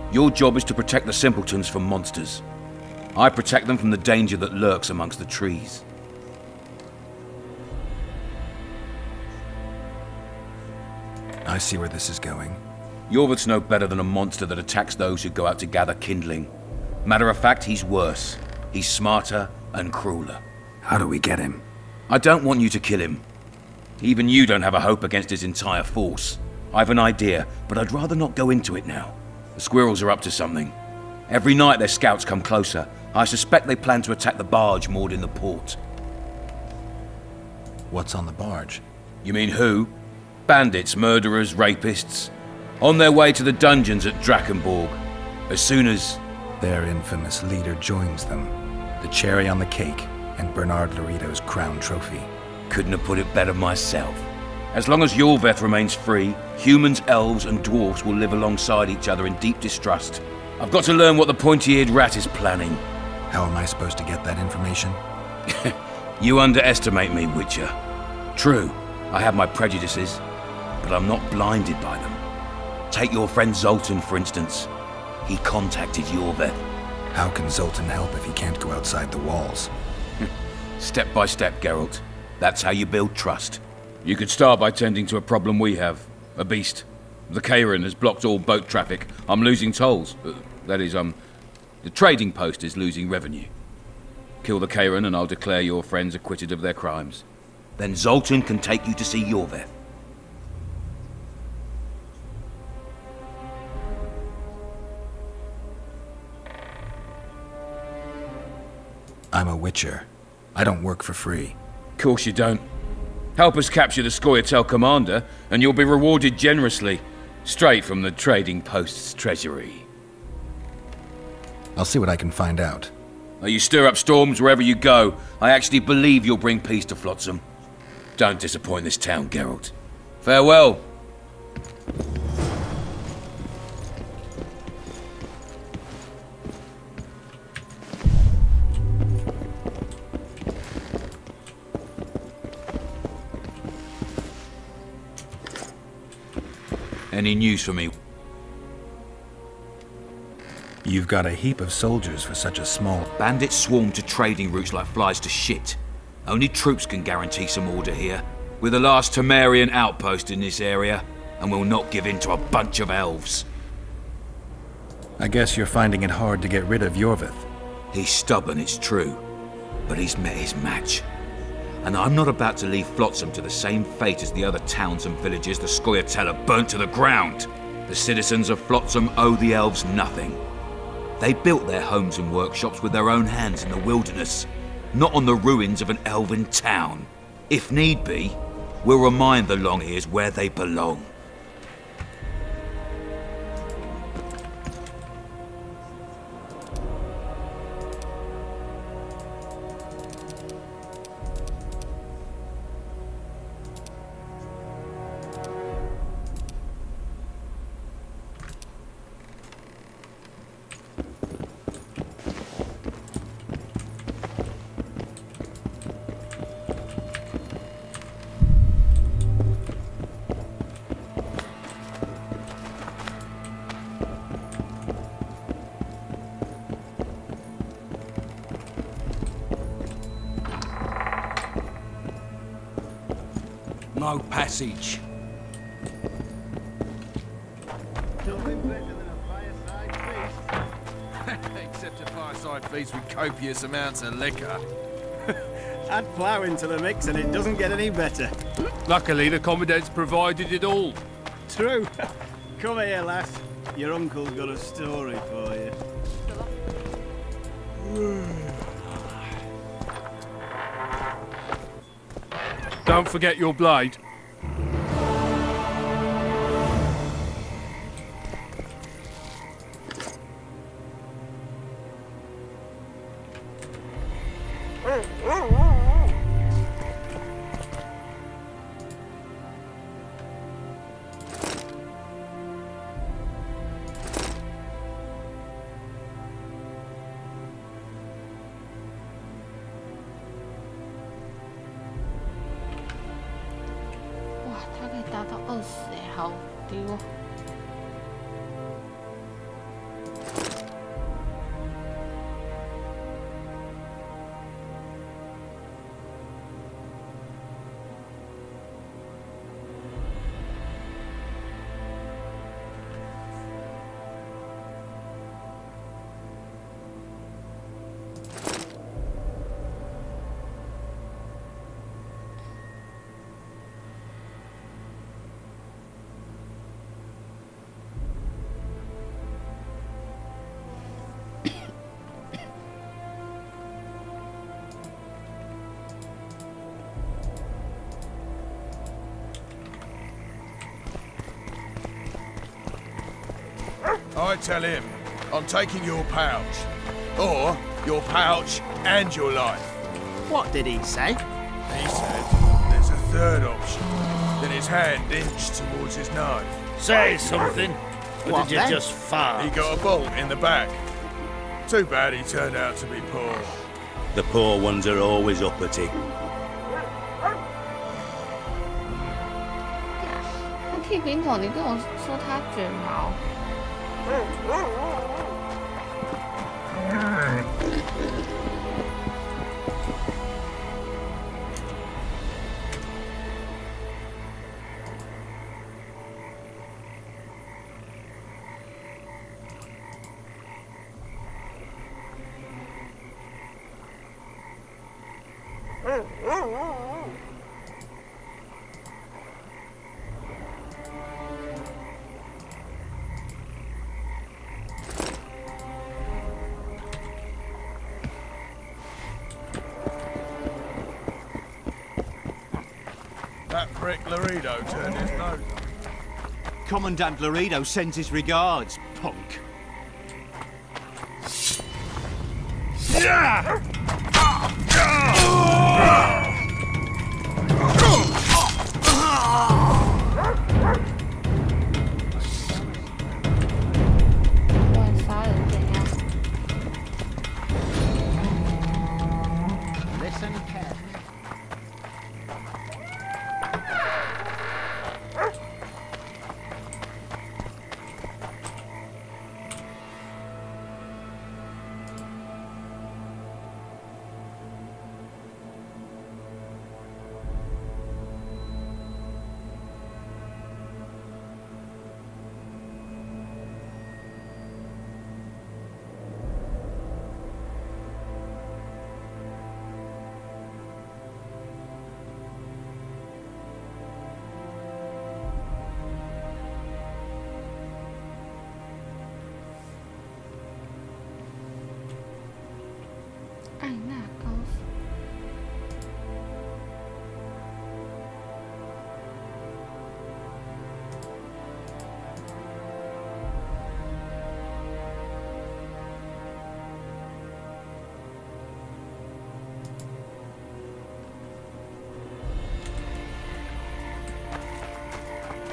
Your job is to protect the simpletons from monsters. I protect them from the danger that lurks amongst the trees. I see where this is going. Yorveth's no better than a monster that attacks those who go out to gather kindling. Matter of fact, he's worse. He's smarter and crueler. How do we get him? I don't want you to kill him. Even you don't have a hope against his entire force. I've an idea, but I'd rather not go into it now. The squirrels are up to something. Every night their scouts come closer. I suspect they plan to attack the barge moored in the port. What's on the barge? You mean who? Bandits, murderers, rapists. On their way to the dungeons at Drakenborg. As soon as... their infamous leader joins them. The cherry on the cake and Bernard Laredo's crown trophy. Couldn't have put it better myself. As long as Yorveth remains free, humans, elves, and dwarves will live alongside each other in deep distrust. I've got to learn what the pointy-eared rat is planning. How am I supposed to get that information? You underestimate me, Witcher. True, I have my prejudices, but I'm not blinded by them. Take your friend Zoltan, for instance. He contacted Yorveth. How can Zoltan help if he can't go outside the walls? Step by step, Geralt. That's how you build trust. You could start by tending to a problem we have. A beast. The Kairin has blocked all boat traffic. I'm losing tolls. That is, the trading post is losing revenue. Kill the Karen and I'll declare your friends acquitted of their crimes. Then Zoltan can take you to see Yorveth. I'm a witcher. I don't work for free. Course you don't. Help us capture the Scoia'tael commander, and you'll be rewarded generously. Straight from the trading post's treasury. I'll see what I can find out. You stir up storms wherever you go. I actually believe you'll bring peace to Flotsam. Don't disappoint this town, Geralt. Farewell. Any news for me? You've got a heap of soldiers for such a small... Bandits swarm to trading routes like flies to shit. Only troops can guarantee some order here. We're the last Temerian outpost in this area, and we'll not give in to a bunch of elves. I guess you're finding it hard to get rid of Yorveth. He's stubborn, it's true, but he's met his match. And I'm not about to leave Flotsam to the same fate as the other towns and villages the Scoia'tael have burnt to the ground. The citizens of Flotsam owe the elves nothing. They built their homes and workshops with their own hands in the wilderness, not on the ruins of an elven town. If need be, we'll remind the Longears where they belong. No passage. Except a fireside feast with copious amounts of liquor. Add plough into the mix and it doesn't get any better. Luckily, the Commandant's provided it all. True. Come here, lass. Your uncle's got a story for you. Don't forget your blade. I tell him, I'm taking your pouch. Or your pouch and your life. What did he say? He said there's a third option. Then his hand inched towards his knife. Say something. Or What did you then? just fart? He got a bolt in the back. Too bad he turned out to be poor. The poor ones are always uppity. 他剃平头，你跟我说他卷毛。That prick Laredo turned his nose up. Commandant Laredo sends his regards, punk. Listen carefully.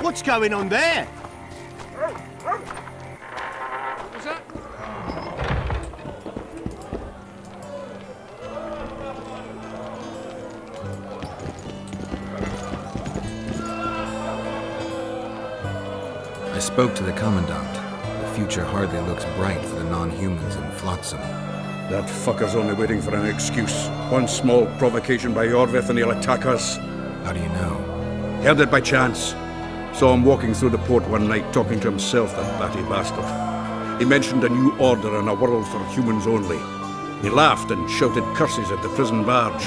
What's going on there? What was that? I spoke to the Commandant. The future hardly looks bright for the non-humans in Flotsam. That fucker's only waiting for an excuse. One small provocation by Orvith and he'll attack us. How do you know? Heard it by chance. Saw him walking through the port one night talking to himself, that batty bastard. He mentioned a new order and a world for humans only. He laughed and shouted curses at the prison barge.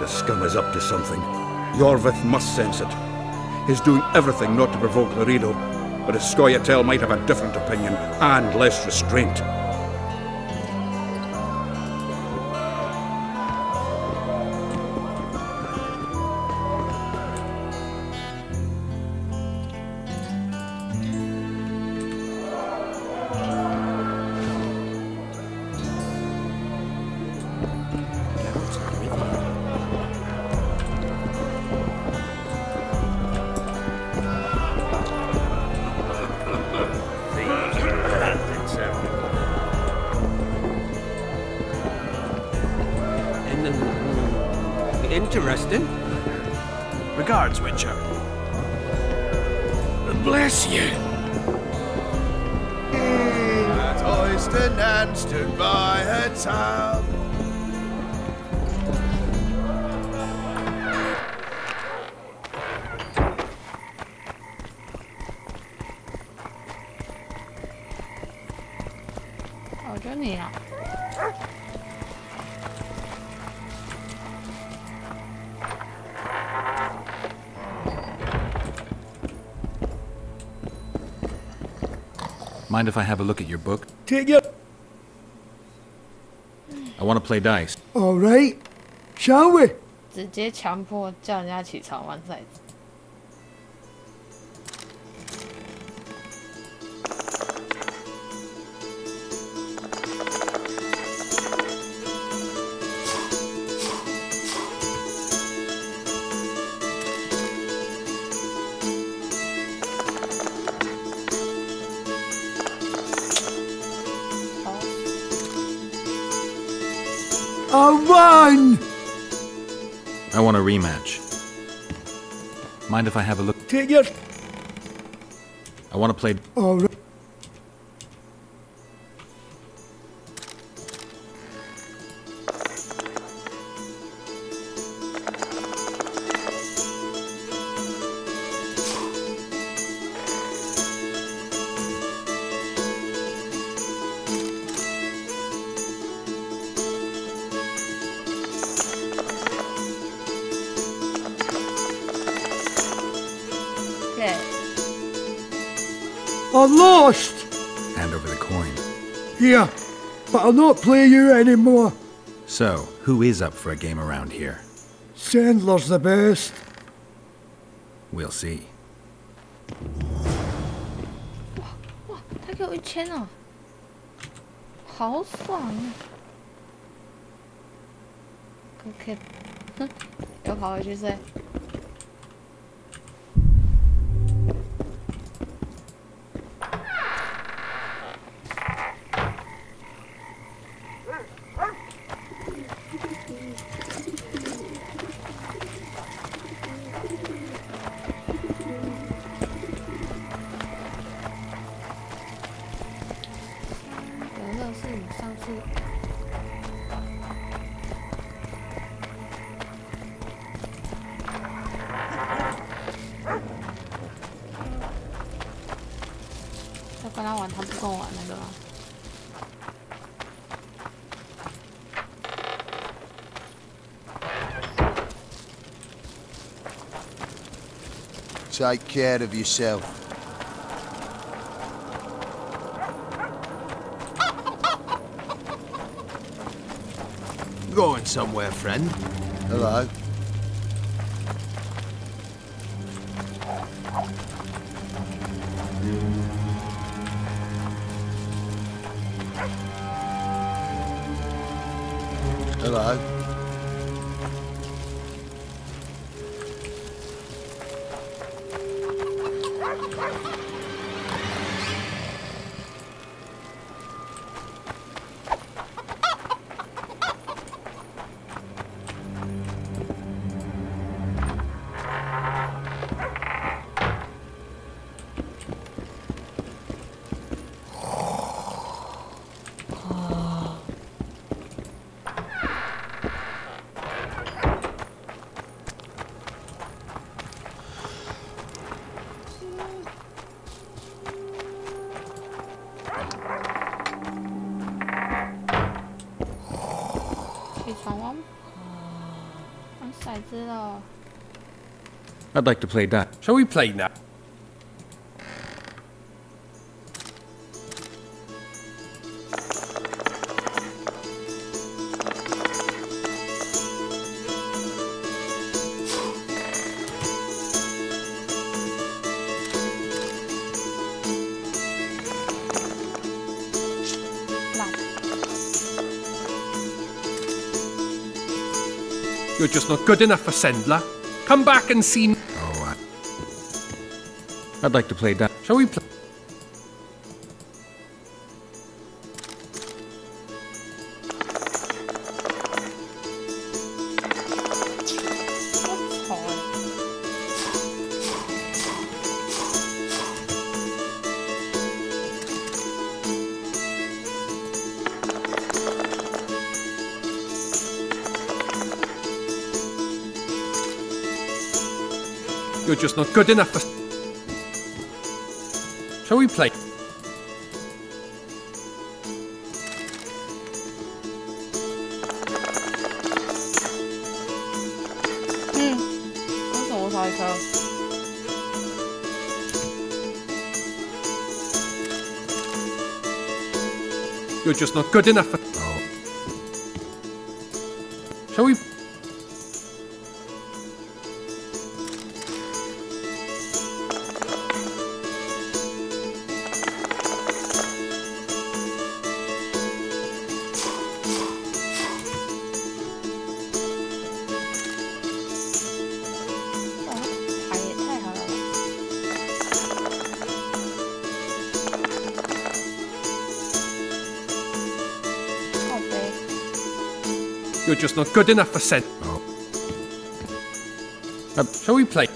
The scum is up to something. Orvith must sense it. He's doing everything not to provoke Laredo, but his Scoia'tael might have a different opinion and less restraint. Interesting. Regards, Witcher. Bless you. That oyster Nan stood by her tub. Oh, 就你啊。 Mind if I have a look at your book? Take it. I want to play dice. All right. Shall we? 直接强迫叫人家起床玩骰子。 I won! I want a rematch. Mind if I have a look? Take it. I want to play... All right. I'm lost! Hand over the coin. Here, but I'll not play you anymore. So, who is up for a game around here? Sandler's the best. We'll see. 哇，他给我1000哦，好爽啊 ！OK， 哼，又跑回去睡。要跟他玩，他不跟我玩那个吗？ Take care of yourself. Going somewhere, friend? Hello. Hello. I'd like to play that. Shall we play now? You're just not good enough for Sendler. Come back and see me. Oh, I'd like to play that. Shall we play? You're just not good enough for... Shall we play? You're just not good enough for... Oh. Shall we... You're just not good enough for Send. Oh. Shall we play?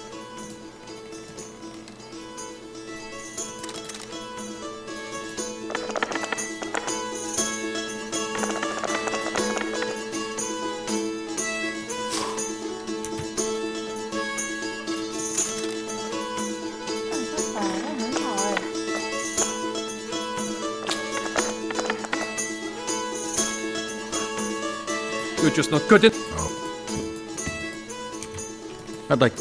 You're just not good enough. Oh. I'd like...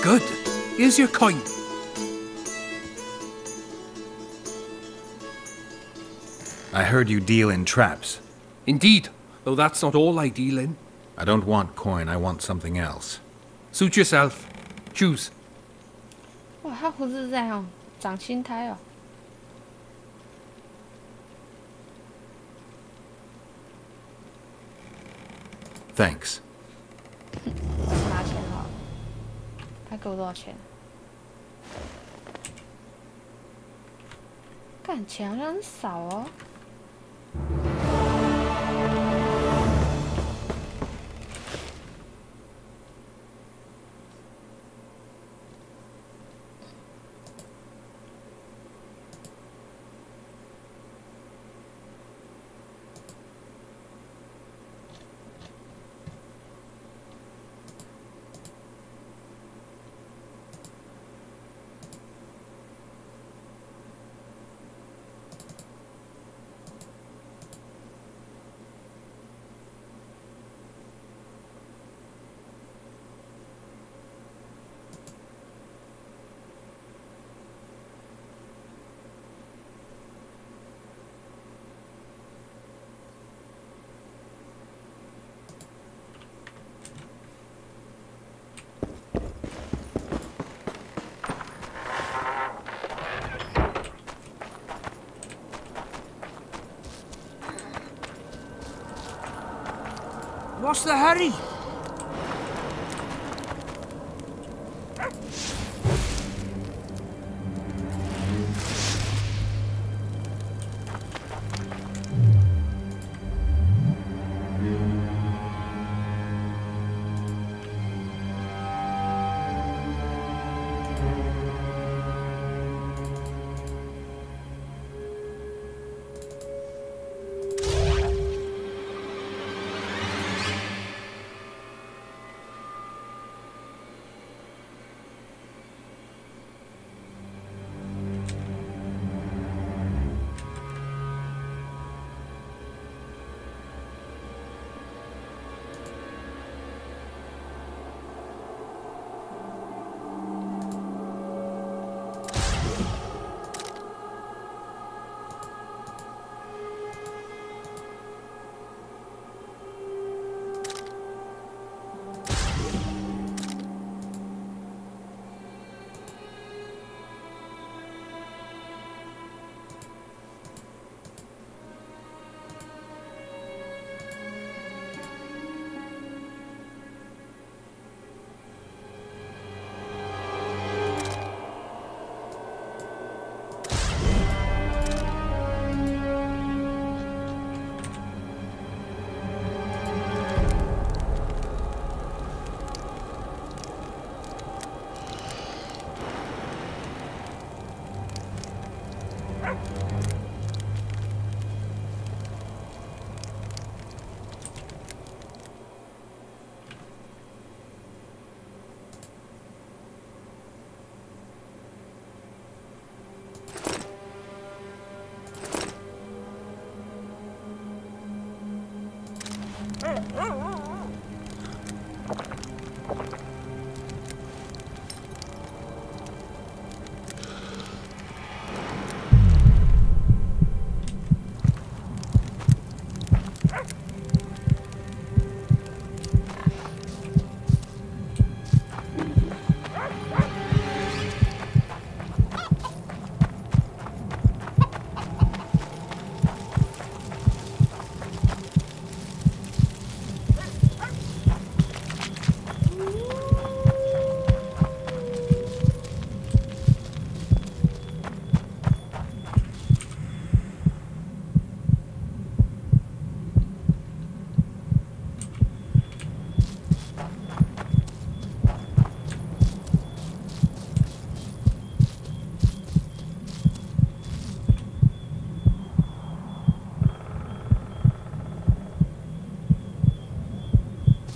good. Here's your coin. I heard you deal in traps. Indeed, though that's not all I deal in. I don't want coin, I want something else. Suit yourself. Choose. 哇，他胡子在哦，长青苔哦。Thanks. 拿钱好了。他给我多少钱？干，钱好像很少哦。What's the hurry?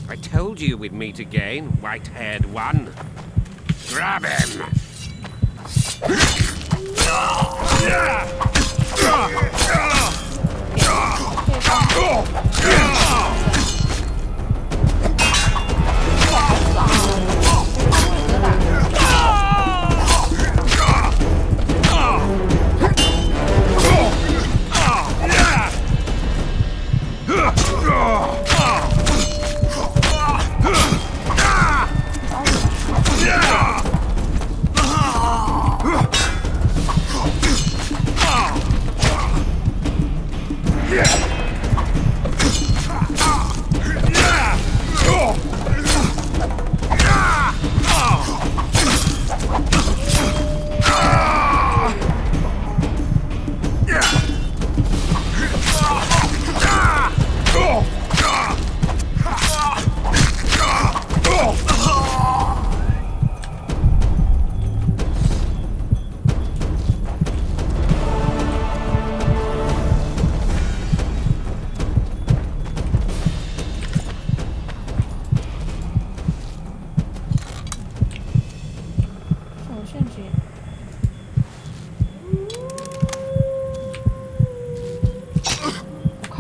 I told you we'd meet again, white-haired one. Grab him!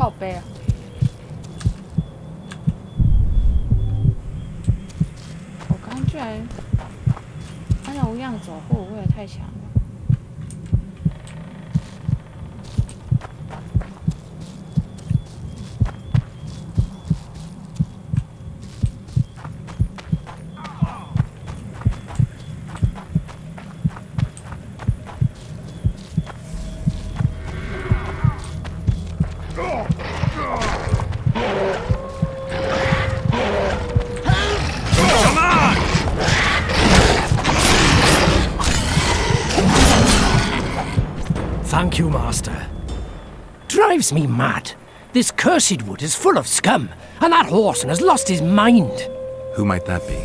靠背啊！我刚刚居然按照无恙走，会不会太强了？ Thank you, Master. Drives me mad. This cursed wood is full of scum, and that horseman has lost his mind. Who might that be?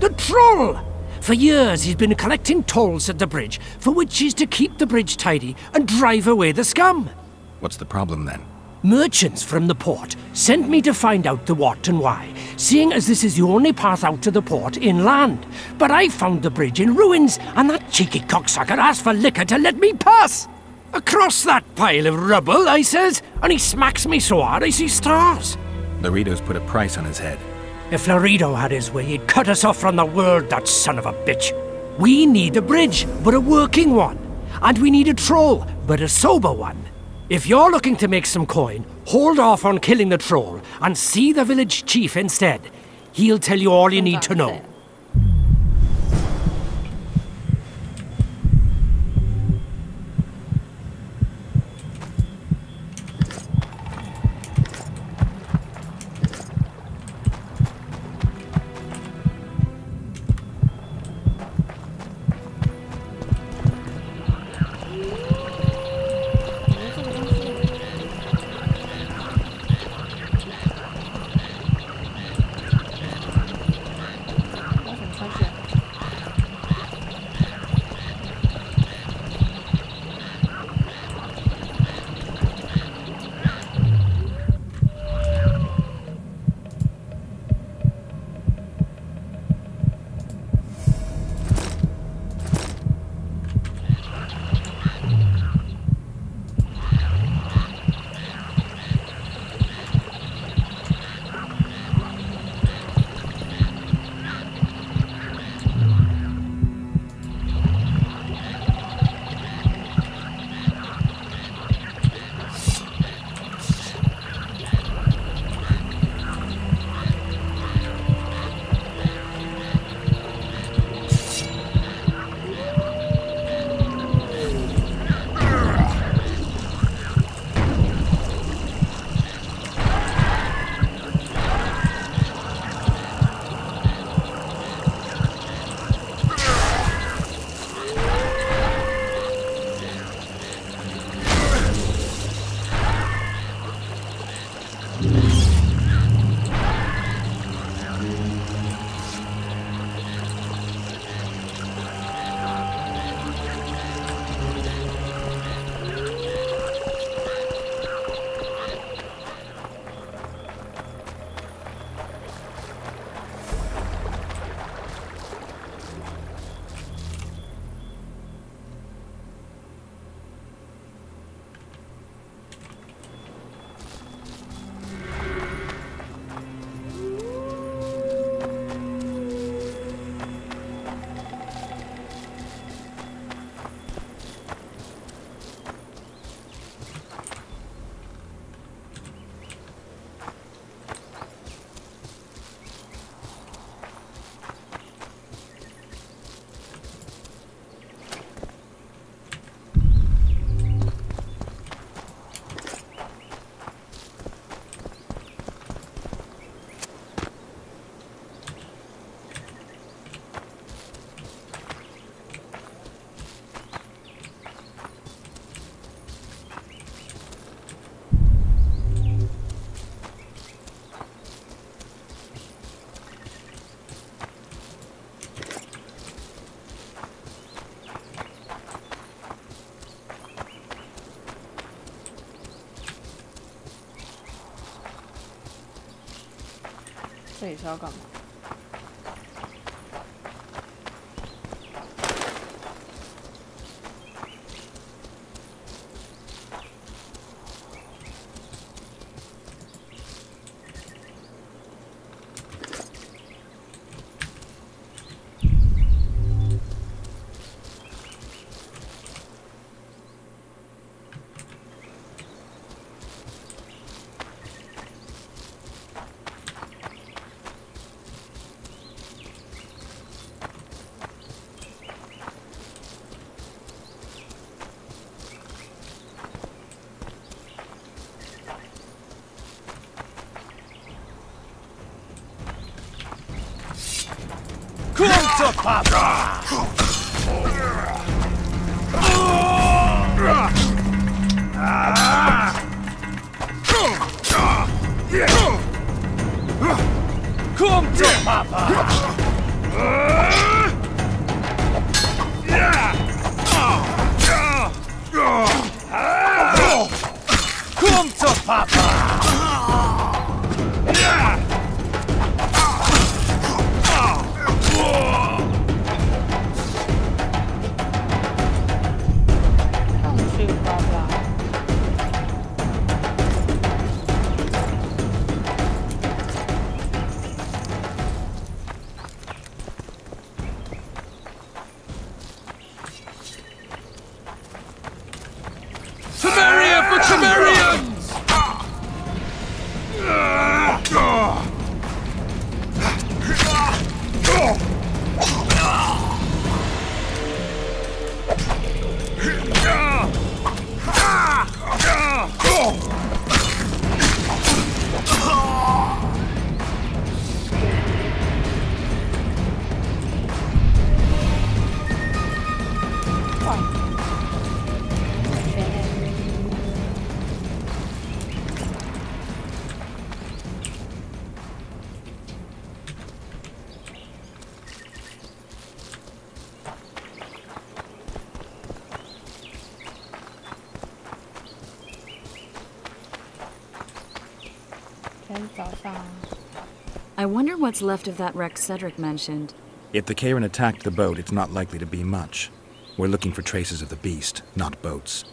The troll! For years he's been collecting tolls at the bridge, for which is to keep the bridge tidy and drive away the scum. What's the problem then? Merchants from the port sent me to find out the what and why, seeing as this is the only path out to the port inland. But I found the bridge in ruins, and that cheeky cocksucker asked for liquor to let me pass. Across that pile of rubble, I says, and he smacks me so hard I see stars. Laredo's put a price on his head. If Laredo had his way, he'd cut us off from the world, that son of a bitch. We need a bridge, but a working one. And we need a troll, but a sober one. If you're looking to make some coin, hold off on killing the troll and see the village chief instead. He'll tell you all you need to know.这里是要干嘛？ to Papa! Come to Papa! Come to Papa! Temeria for Temerians! I wonder what's left of that wreck Cedric mentioned. If the Karen attacked the boat, it's not likely to be much. We're looking for traces of the beast, not boats.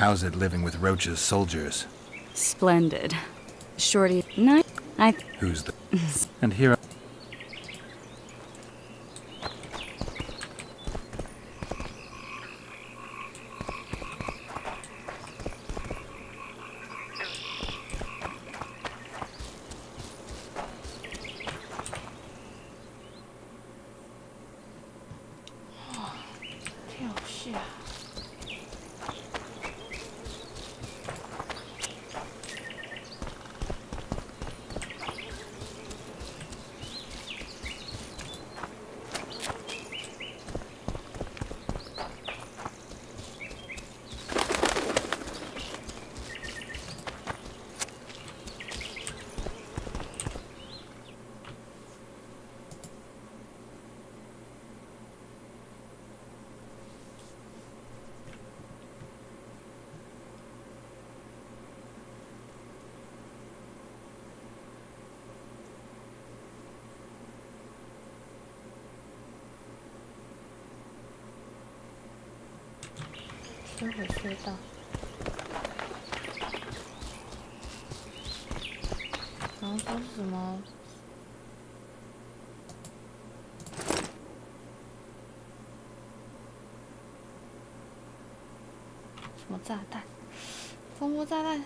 How's it living with Roach's soldiers? Splendid. Shorty, night. Who's the... And here... 收回隧道。然后说是什么？什么炸弹？风波炸弹？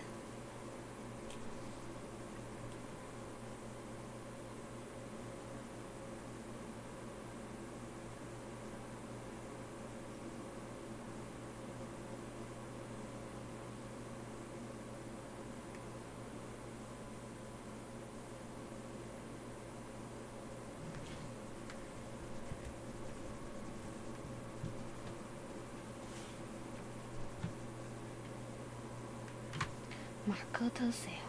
马哥特谁啊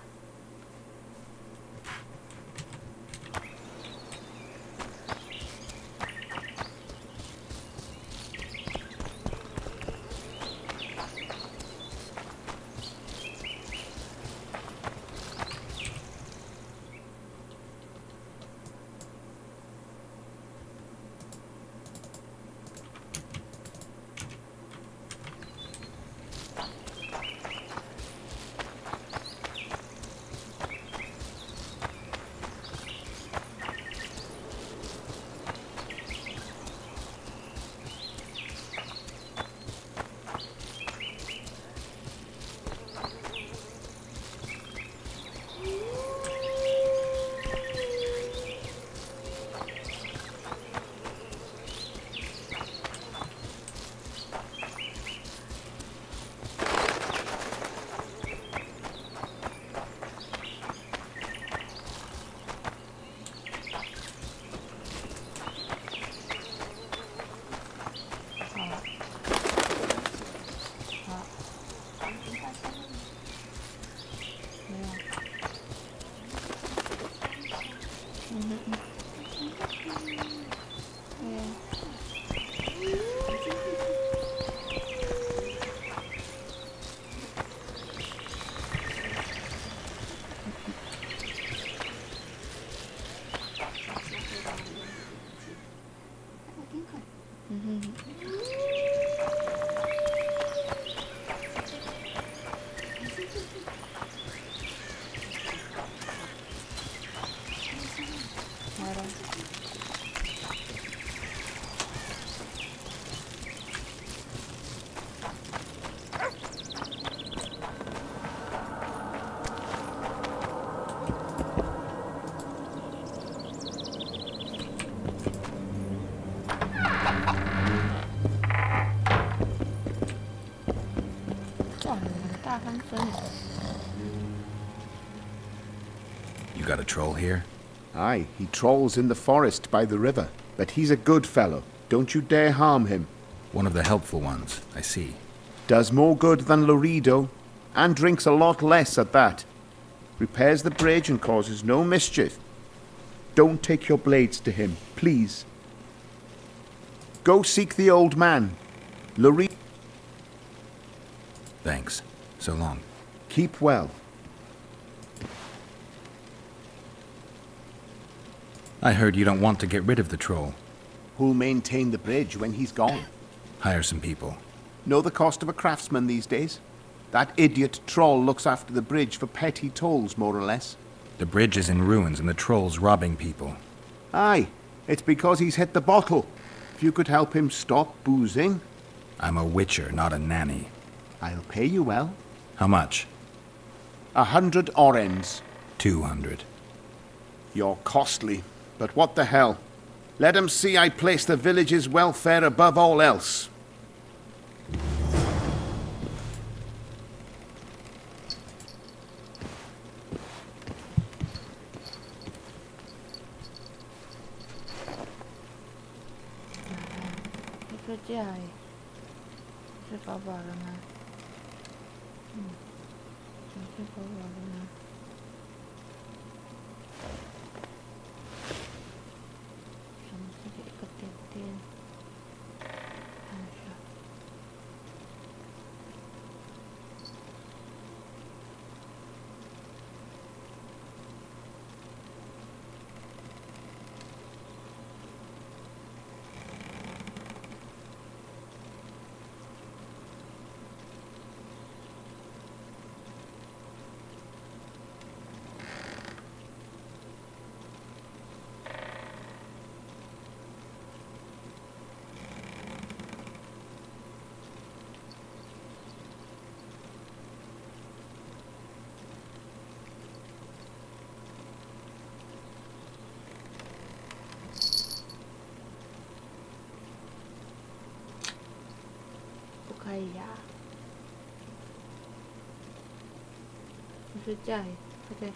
？You got a troll here? Aye, he trolls in the forest by the river. But he's a good fellow. Don't you dare harm him. One of the helpful ones, I see. Does more good than Laredo, and drinks a lot less at that. Repairs the bridge and causes no mischief. Don't take your blades to him, please. Go seek the old man. Laredo. Thanks. So long. Keep well. I heard you don't want to get rid of the troll. Who'll maintain the bridge when he's gone? Hire some people. Know the cost of a craftsman these days? That idiot troll looks after the bridge for petty tolls, more or less. The bridge is in ruins and the troll's robbing people. Aye, it's because he's hit the bottle. If you could help him stop boozing... I'm a witcher, not a nanny. I'll pay you well. How much? 100 orens. 200. You're costly, but what the hell? Let him see I place the village's welfare above all else. 睡觉耶，快点。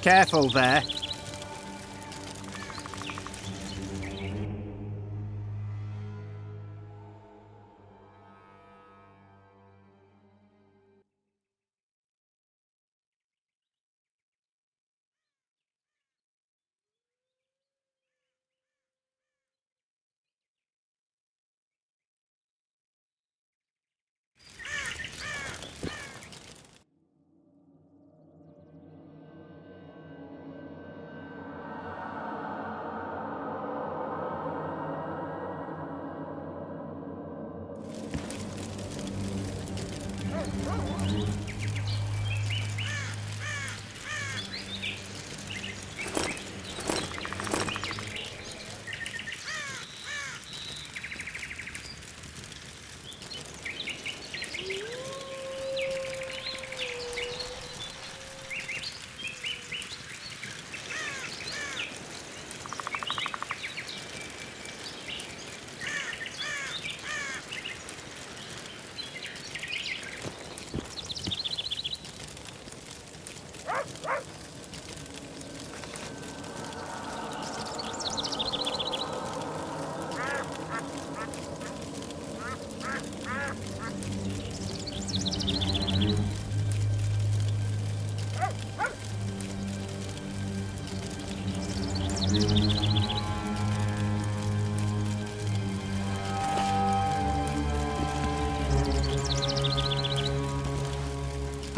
Careful there.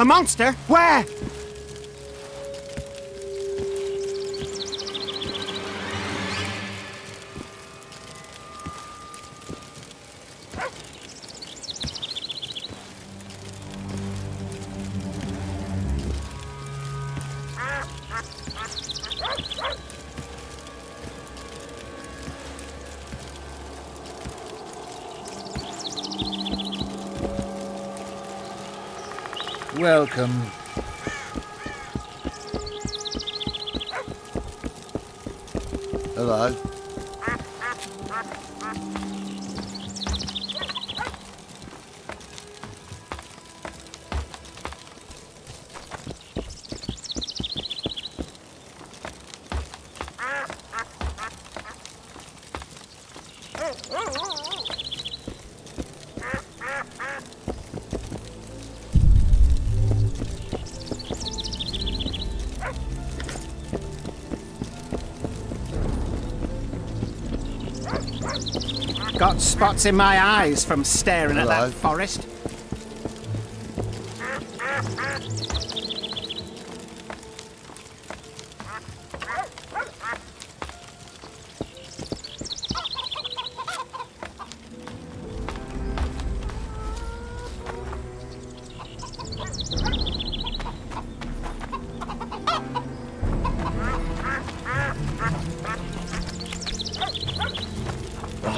A monster? Where? Welcome. Hello. Hello. Got spots in my eyes from staring at that forest.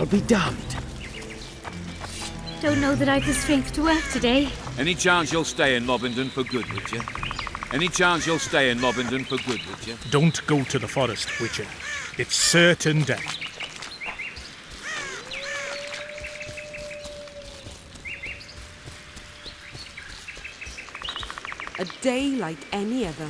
I'll be damned. Don't know that I've the strength to work today. Any chance you'll stay in Mobbington for good, would you? Any chance you'll stay in Mobbington for good, would you? Don't go to the forest, Witcher. It's certain death. A day like any other.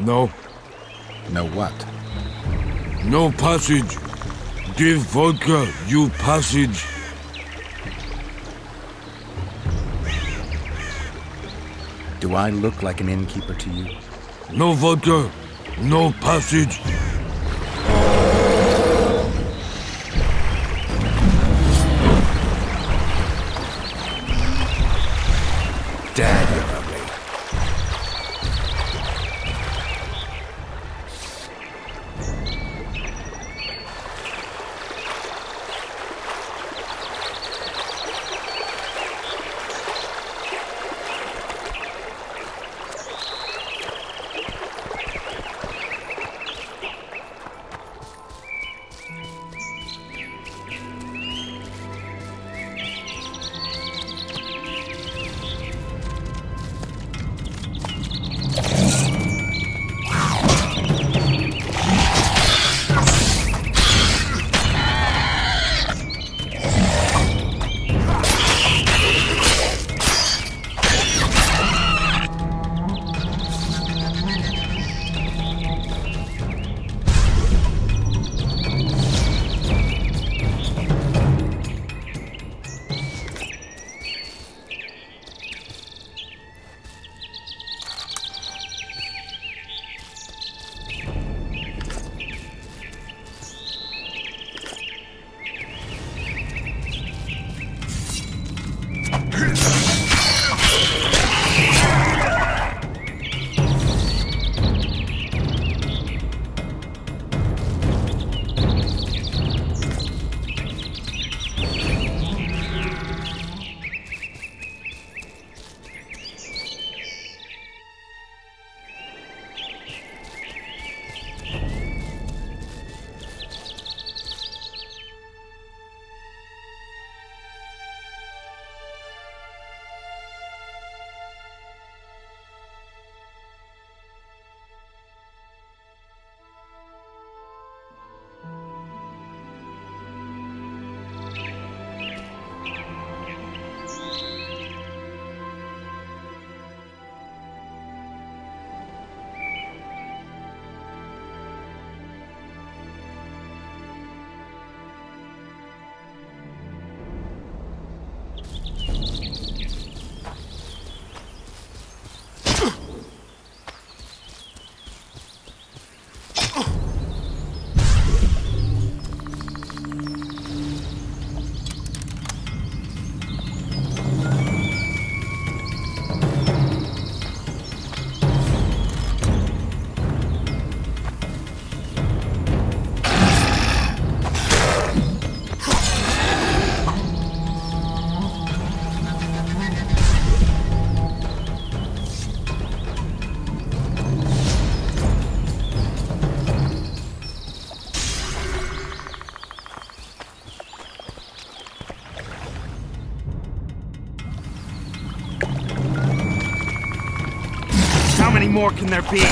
No. No what? No passage. Give vodka, you passage. Do I look like an innkeeper to you? No vodka, no passage. Dad, you're ugly. How many more can there be?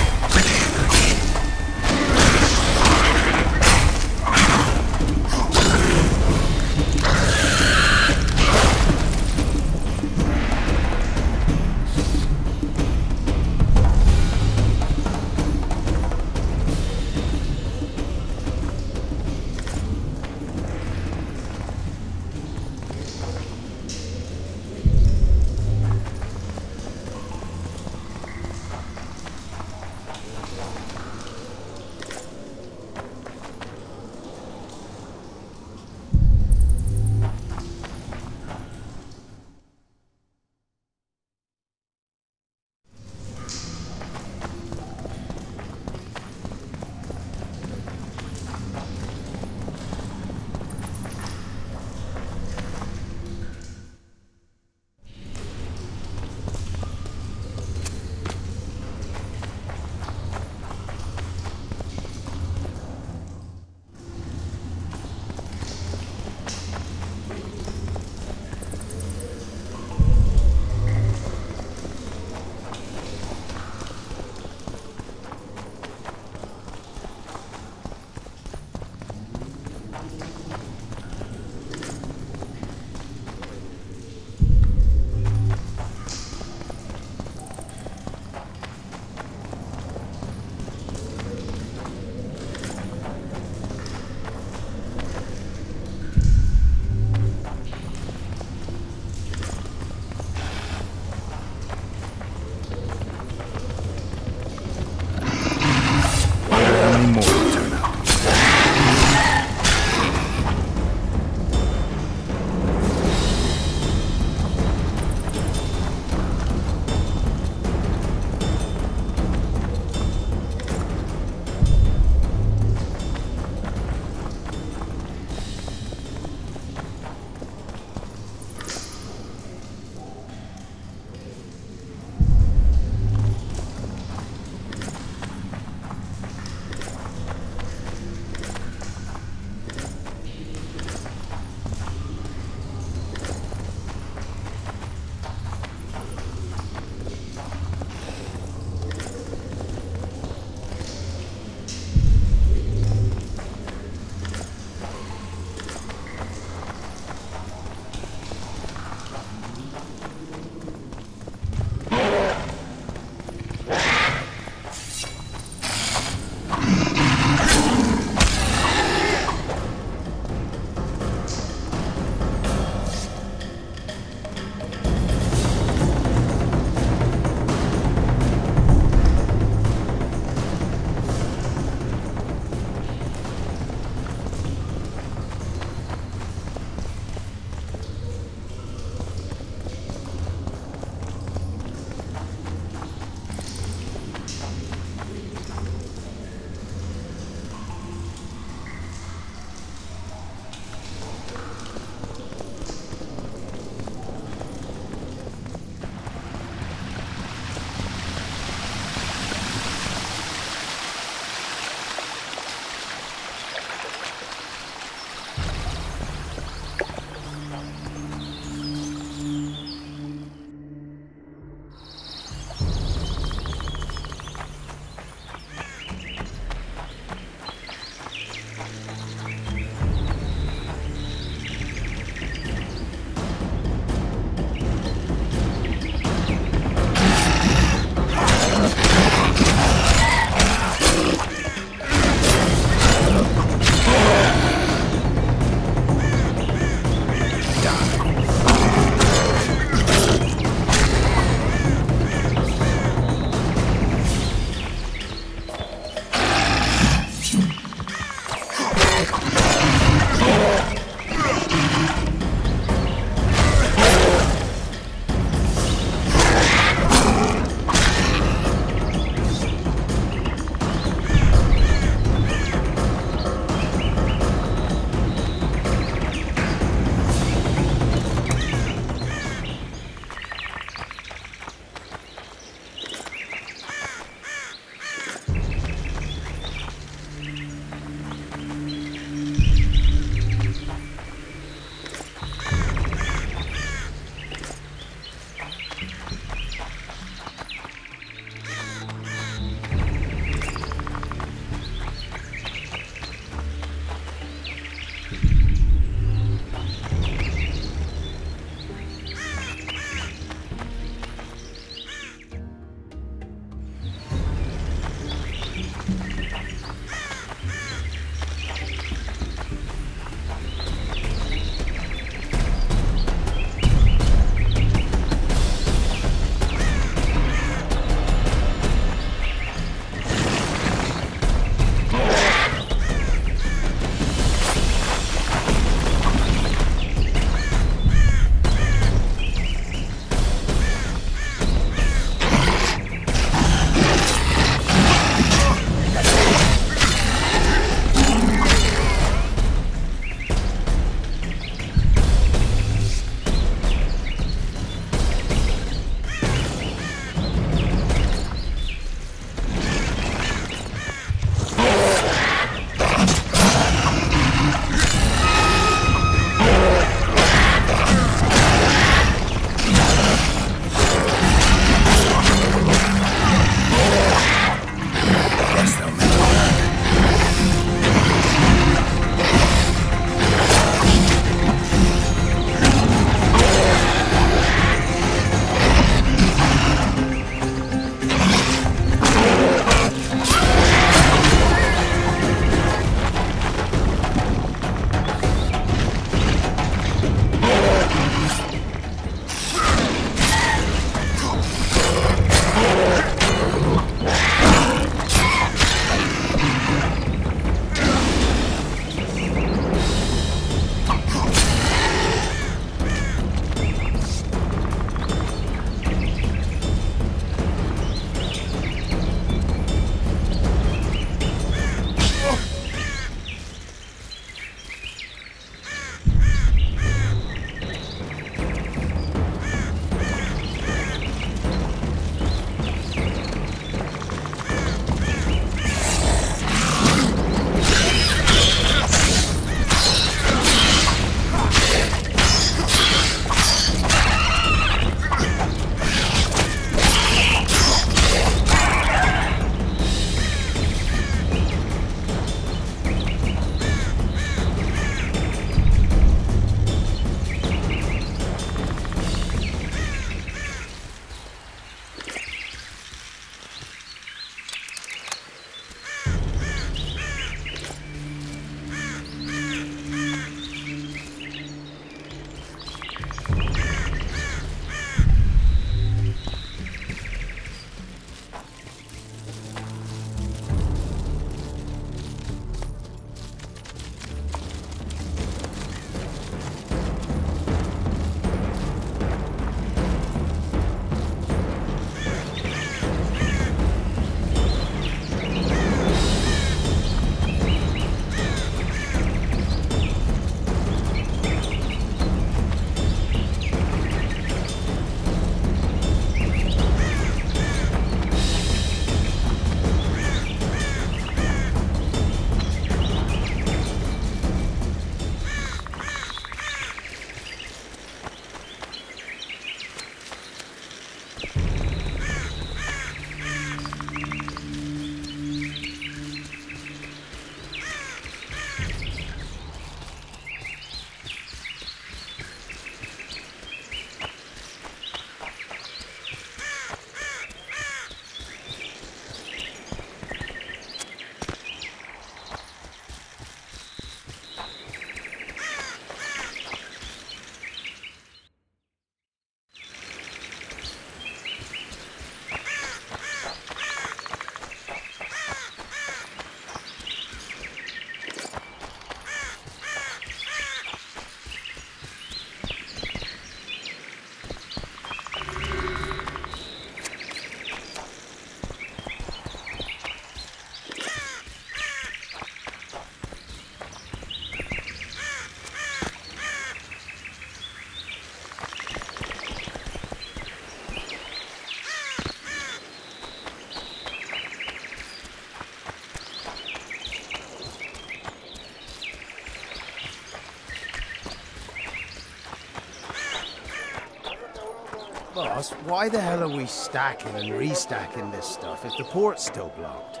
Boss, why the hell are we stacking and restacking this stuff if the port's still blocked?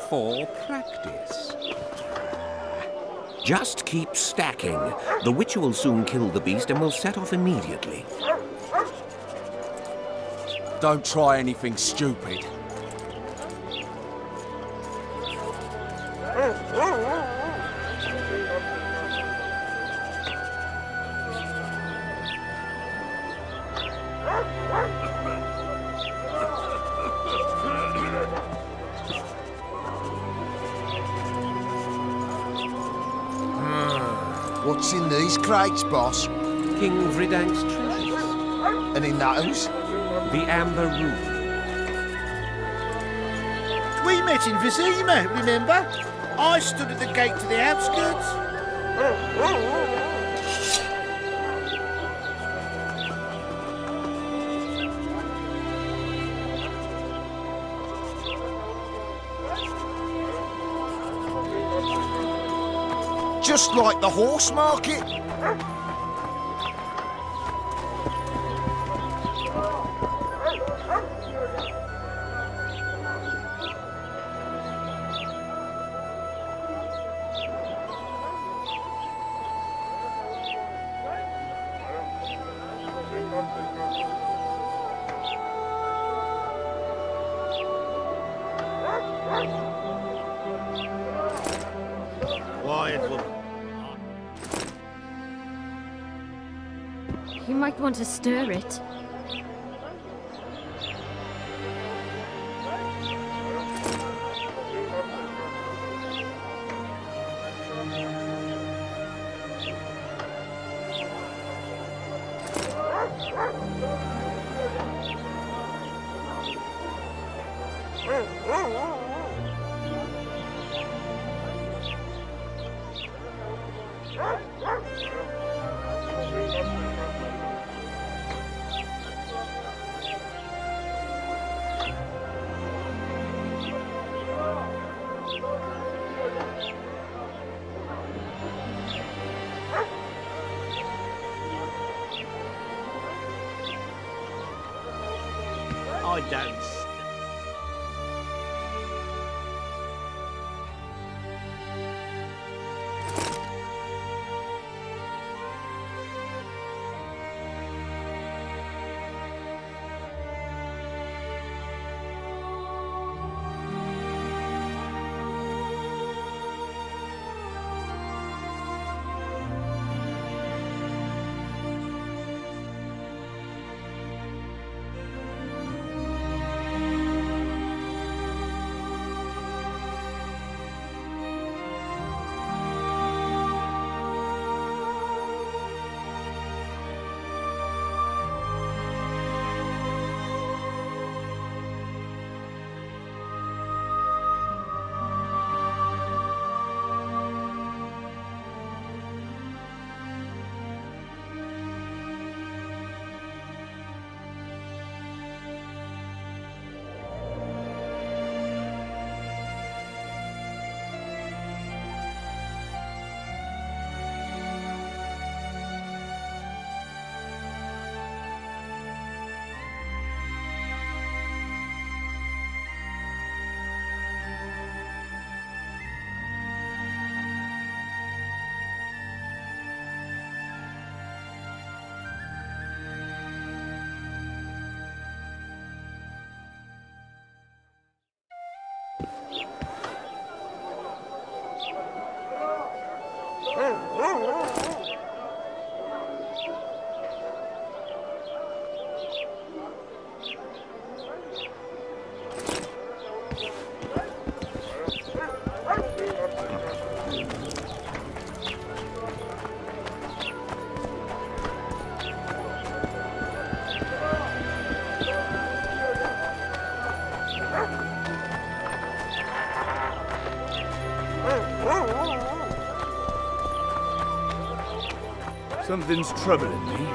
For practice. Just keep stacking. The Witcher will soon kill the beast and will set off immediately. Don't try anything stupid. What's in these crates, boss? King Vridank's treasures. And in those? The Amber Room. We met in Vizima, remember? I stood at the gate to the outskirts. Just like the horse market. Quiet, woman. You might want to stir it. I don't. Something's troubling me.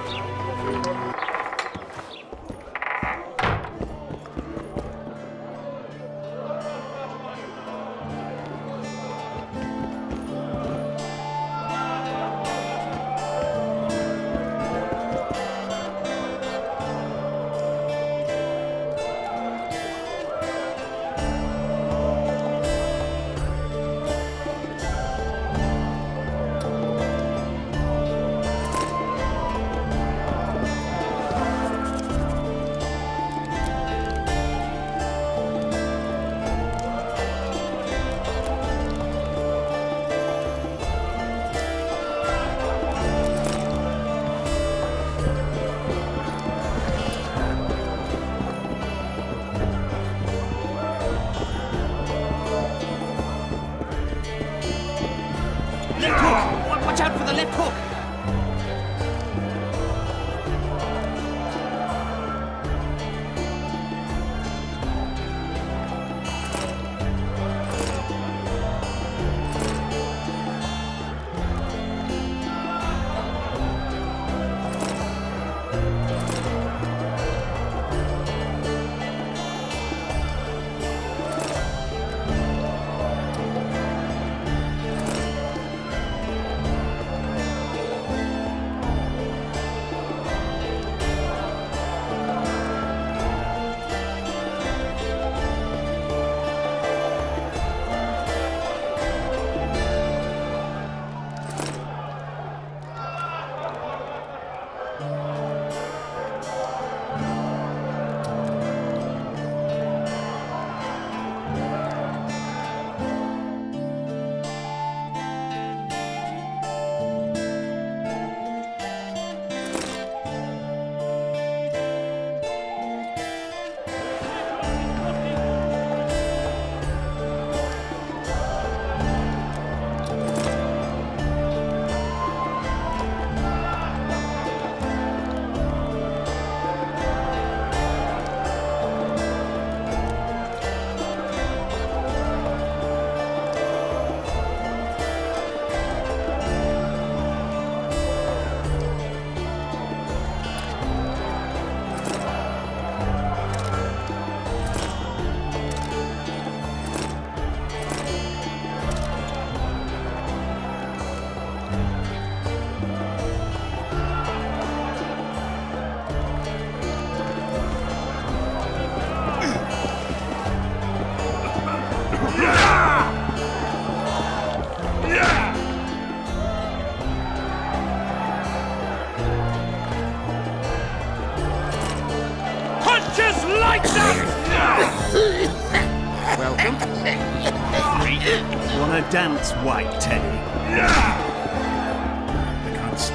Welcome. Wanna dance, White Teddy? I can't see.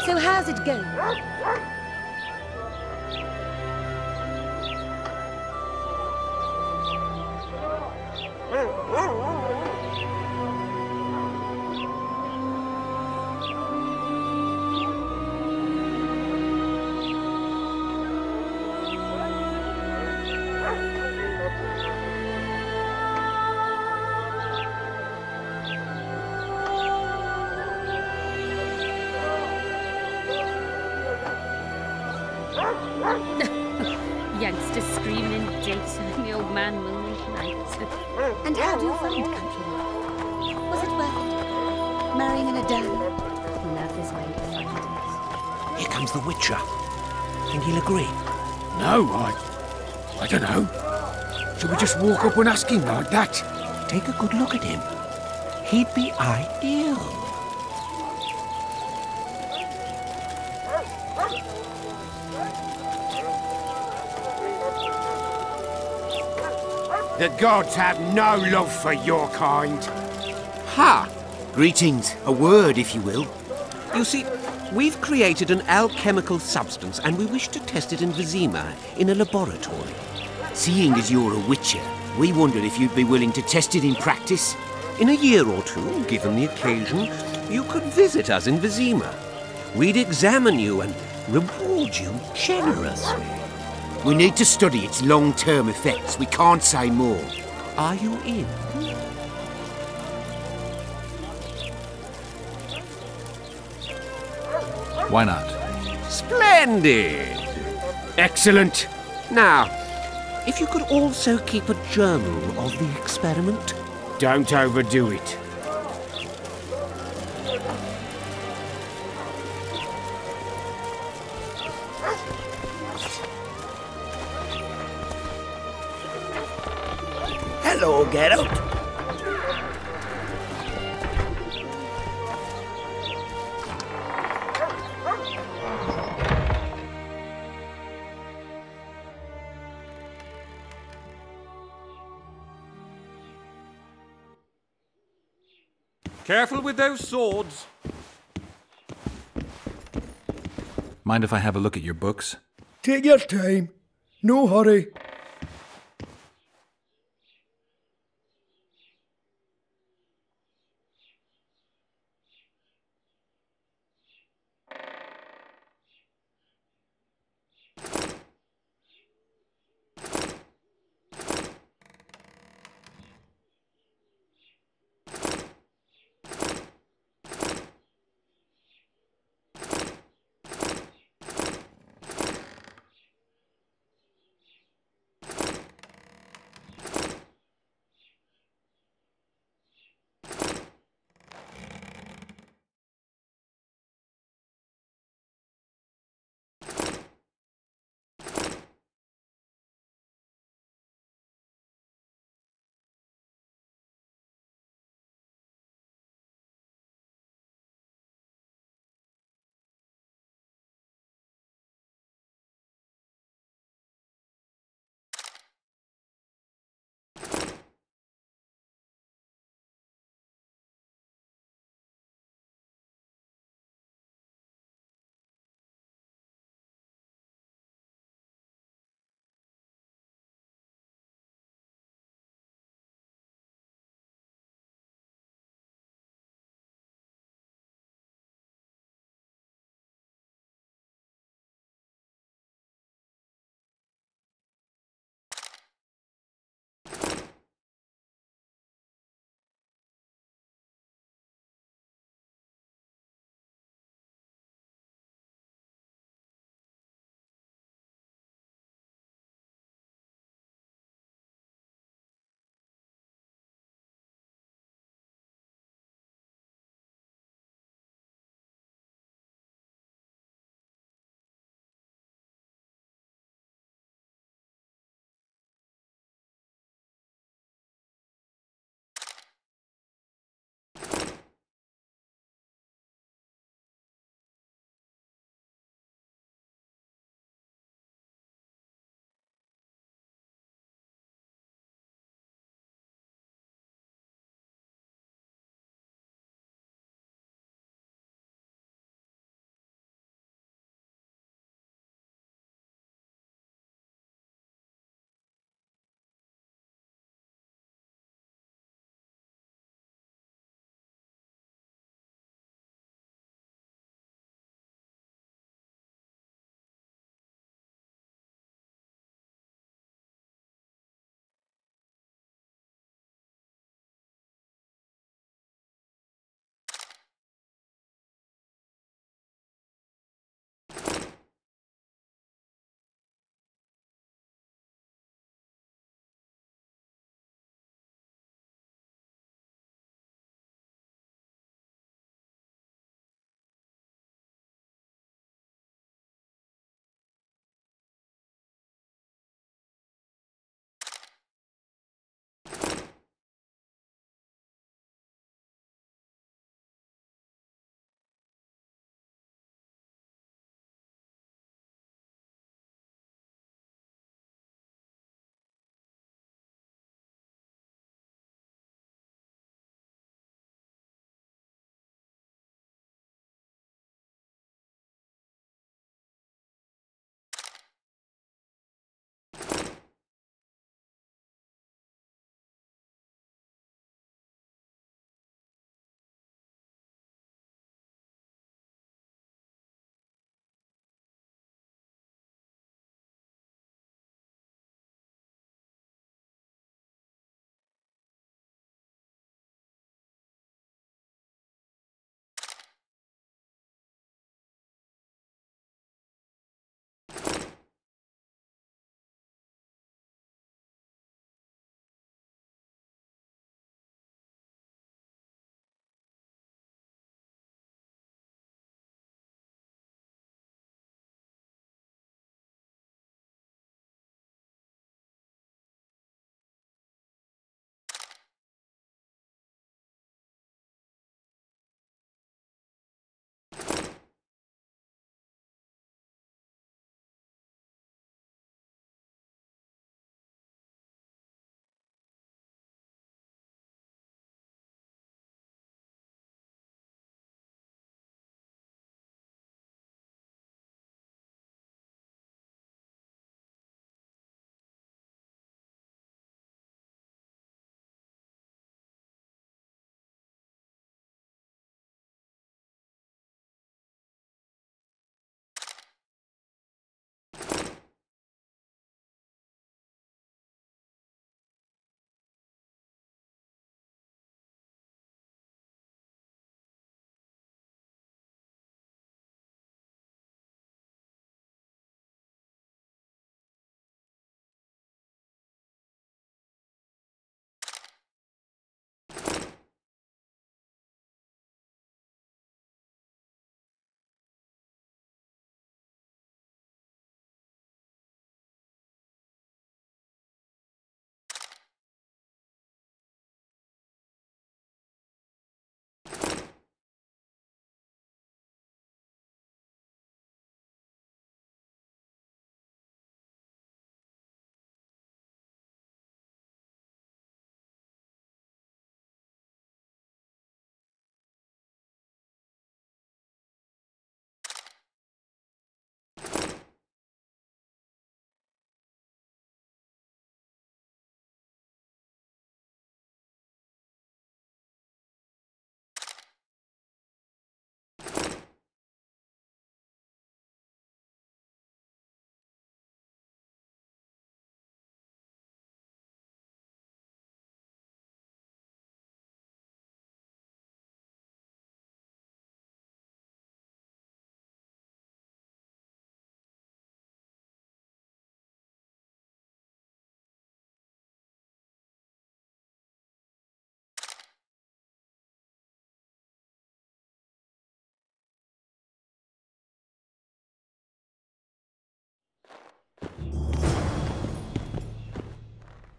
So how's it going? Youngsters screaming in daytime, the old man moaning at night. And how do you find country life? Was it worth it? Marrying in a den? Love is made of findings. Here comes the Witcher. Think he'll agree? No, I don't know. Should we just walk up and ask him like that? Take a good look at him. He'd be ideal. The gods have no love for your kind. Ha! Greetings. A word, if you will. You see, we've created an alchemical substance and we wish to test it in Vizima, in a laboratory. Seeing as you're a witcher, we wondered if you'd be willing to test it in practice. In a year or two, given the occasion, you could visit us in Vizima. We'd examine you and reward you generously. We need to study its long-term effects. We can't say more. Are you in? Why not? Splendid! Excellent. Now, if you could also keep a journal of the experiment. Don't overdo it. Hello, Geralt. Careful with those swords. Mind if I have a look at your books? Take your time. No hurry.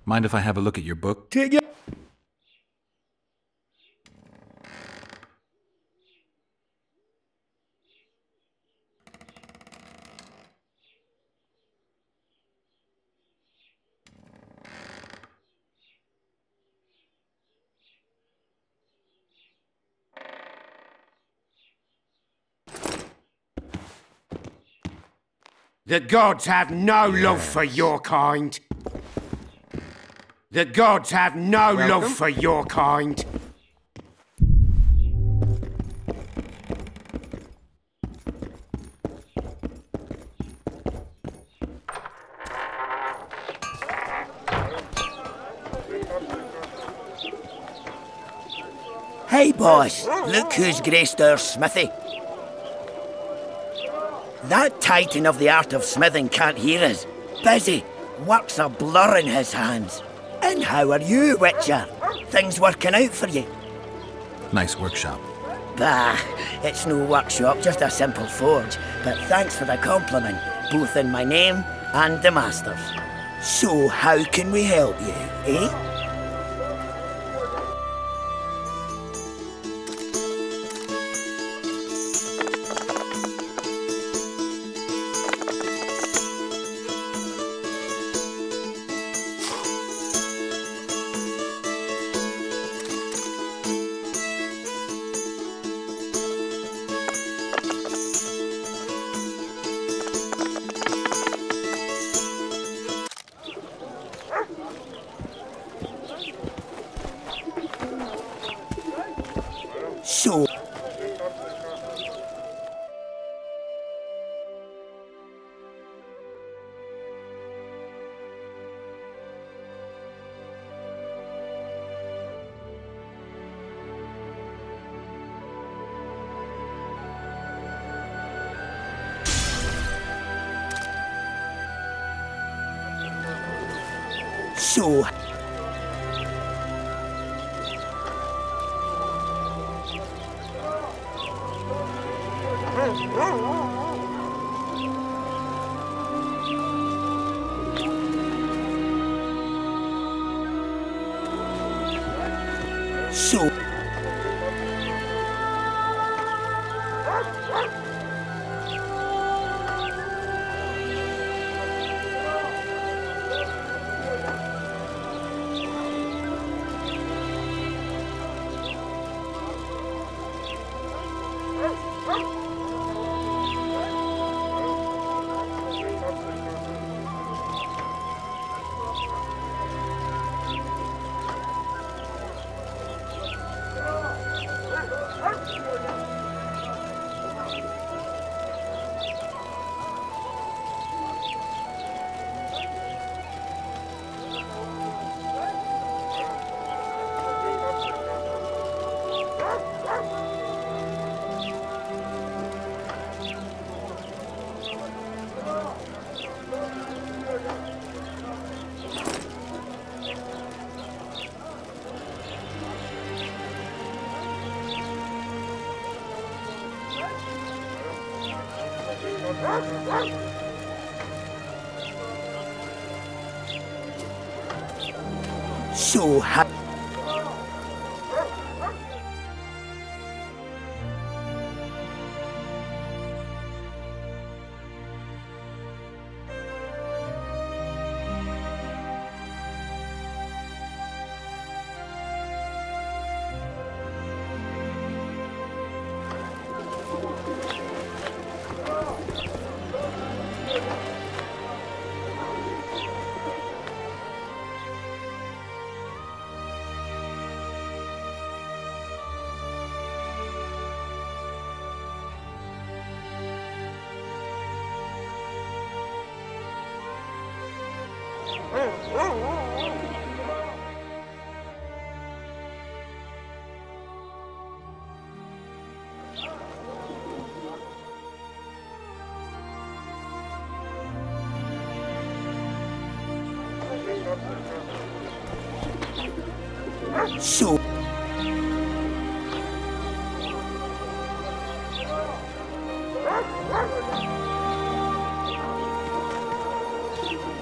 Mind if I have a look at your book? Take your... The gods have no love for your kind. The gods have no love for your kind. Hey boss, look who's graced our smithy. That titan of the art of smithing can't hear us. Busy. Work's a blur in his hands. And how are you, Witcher? Things working out for you? Nice workshop. Bah, it's no workshop, just a simple forge. But thanks for the compliment, both in my name and the master's. So how can we help you, eh? So...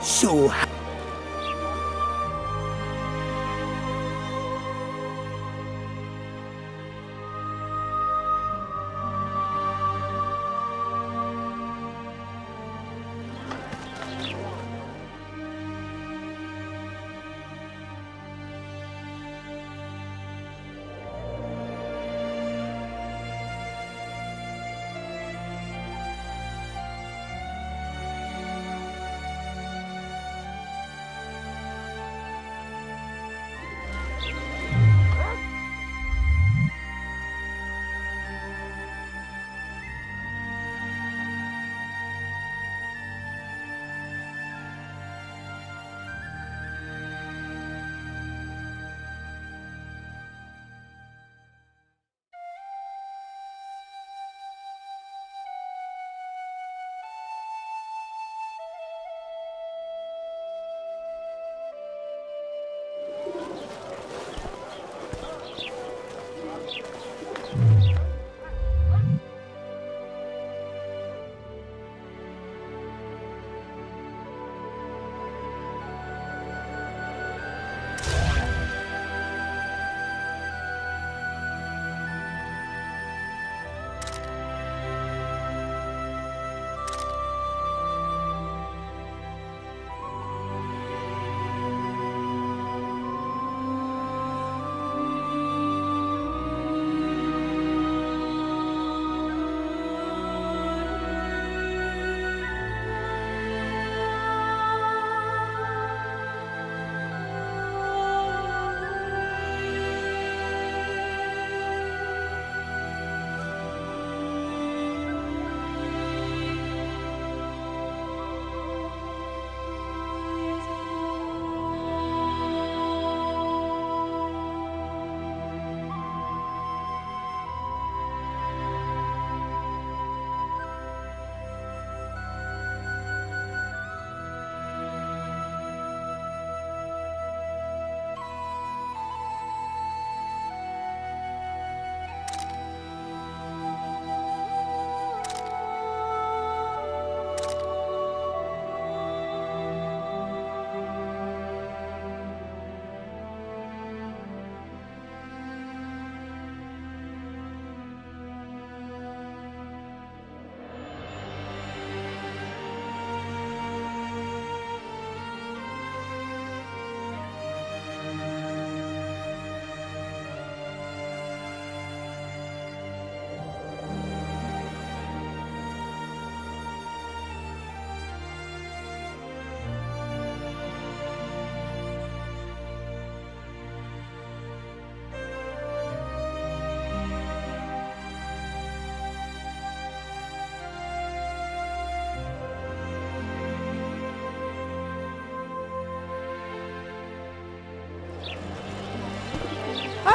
So...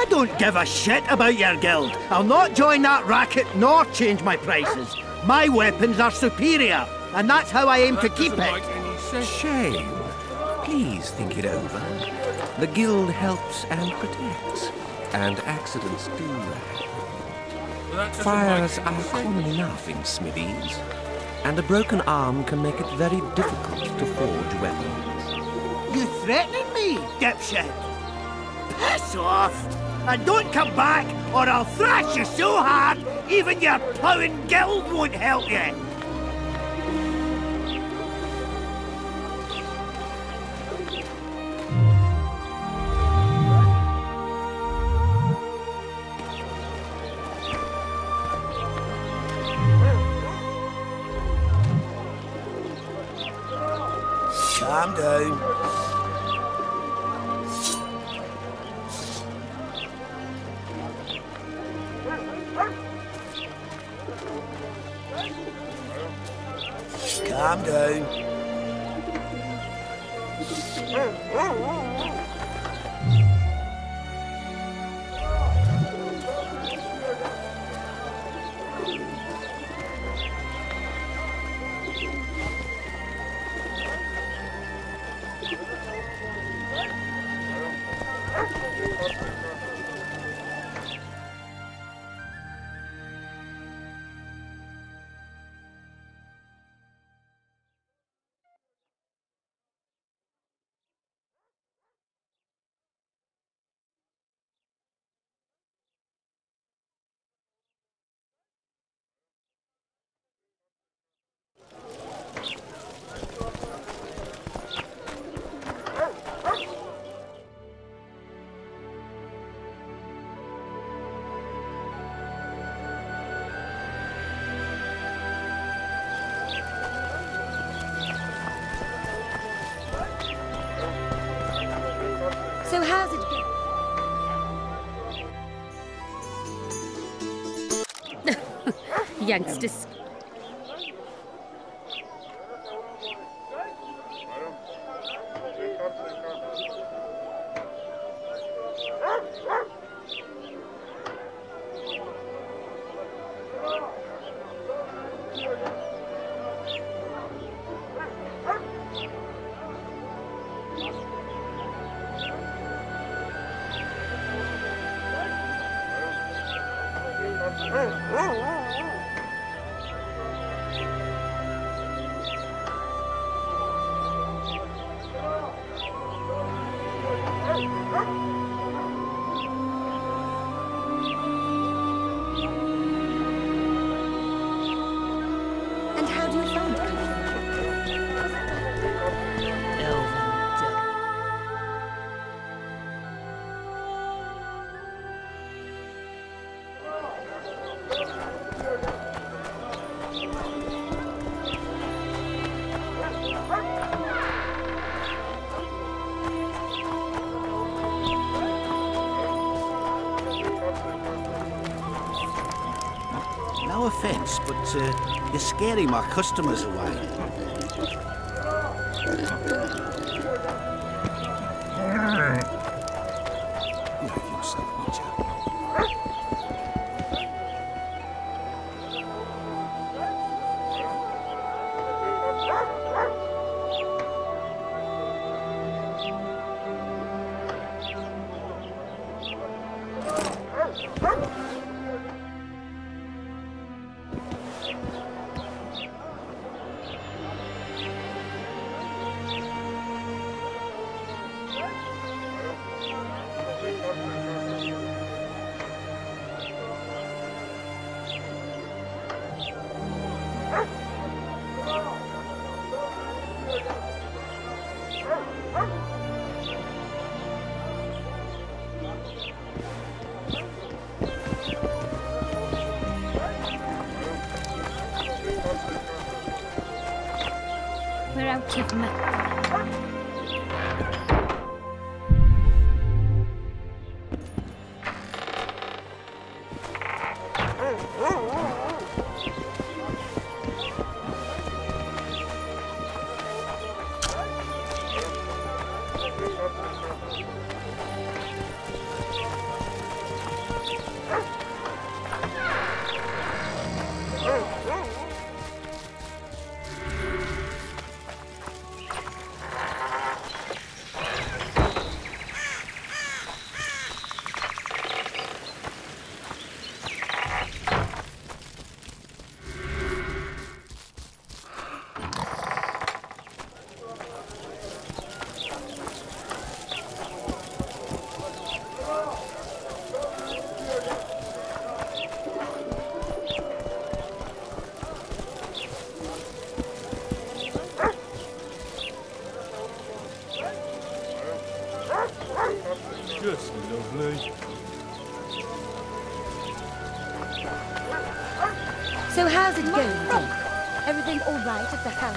don't give a shit about your guild. I'll not join that racket nor change my prices. My weapons are superior, and that's how I aim to keep it. Shame. Please think it over. The guild helps and protects, and accidents do happen. Fires are common enough in smithies, and a broken arm can make it very difficult to forge weapons. You threatening me, dipshit? Piss off! And don't come back, or I'll thrash you so hard, even your ploughing guild won't help you! Calm down. Calm down. So how's it been? Youngsters. And how do you find country? No offence, but you're scaring my customers away. Behave yourself, would you? We're out of map. So how's it going, Dick? Everything all right at the house?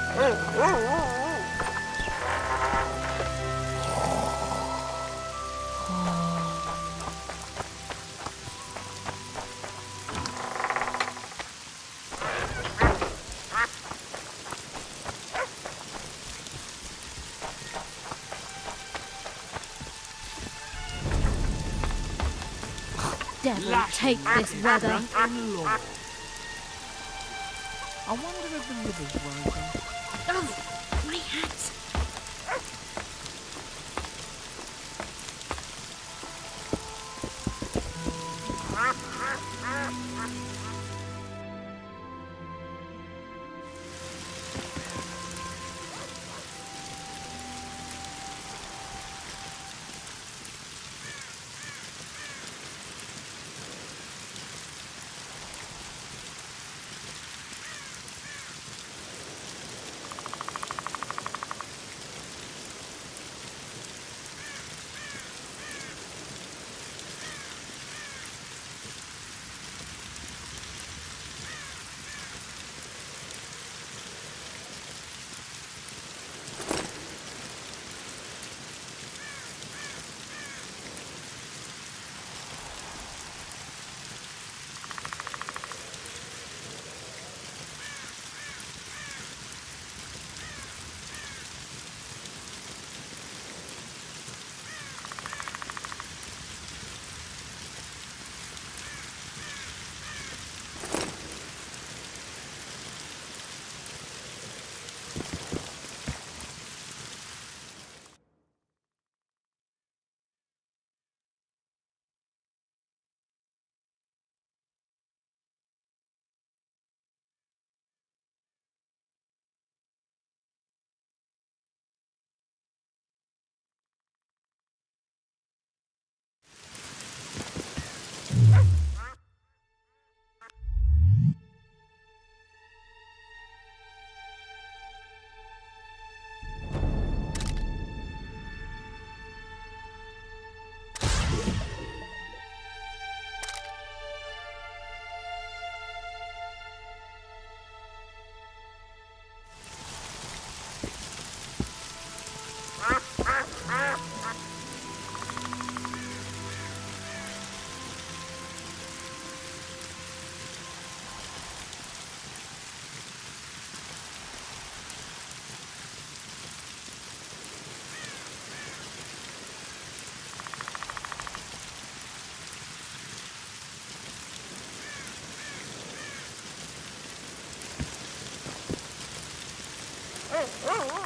Devil take this weather. I wonder if the river's broken. Oh, my hat. Oh,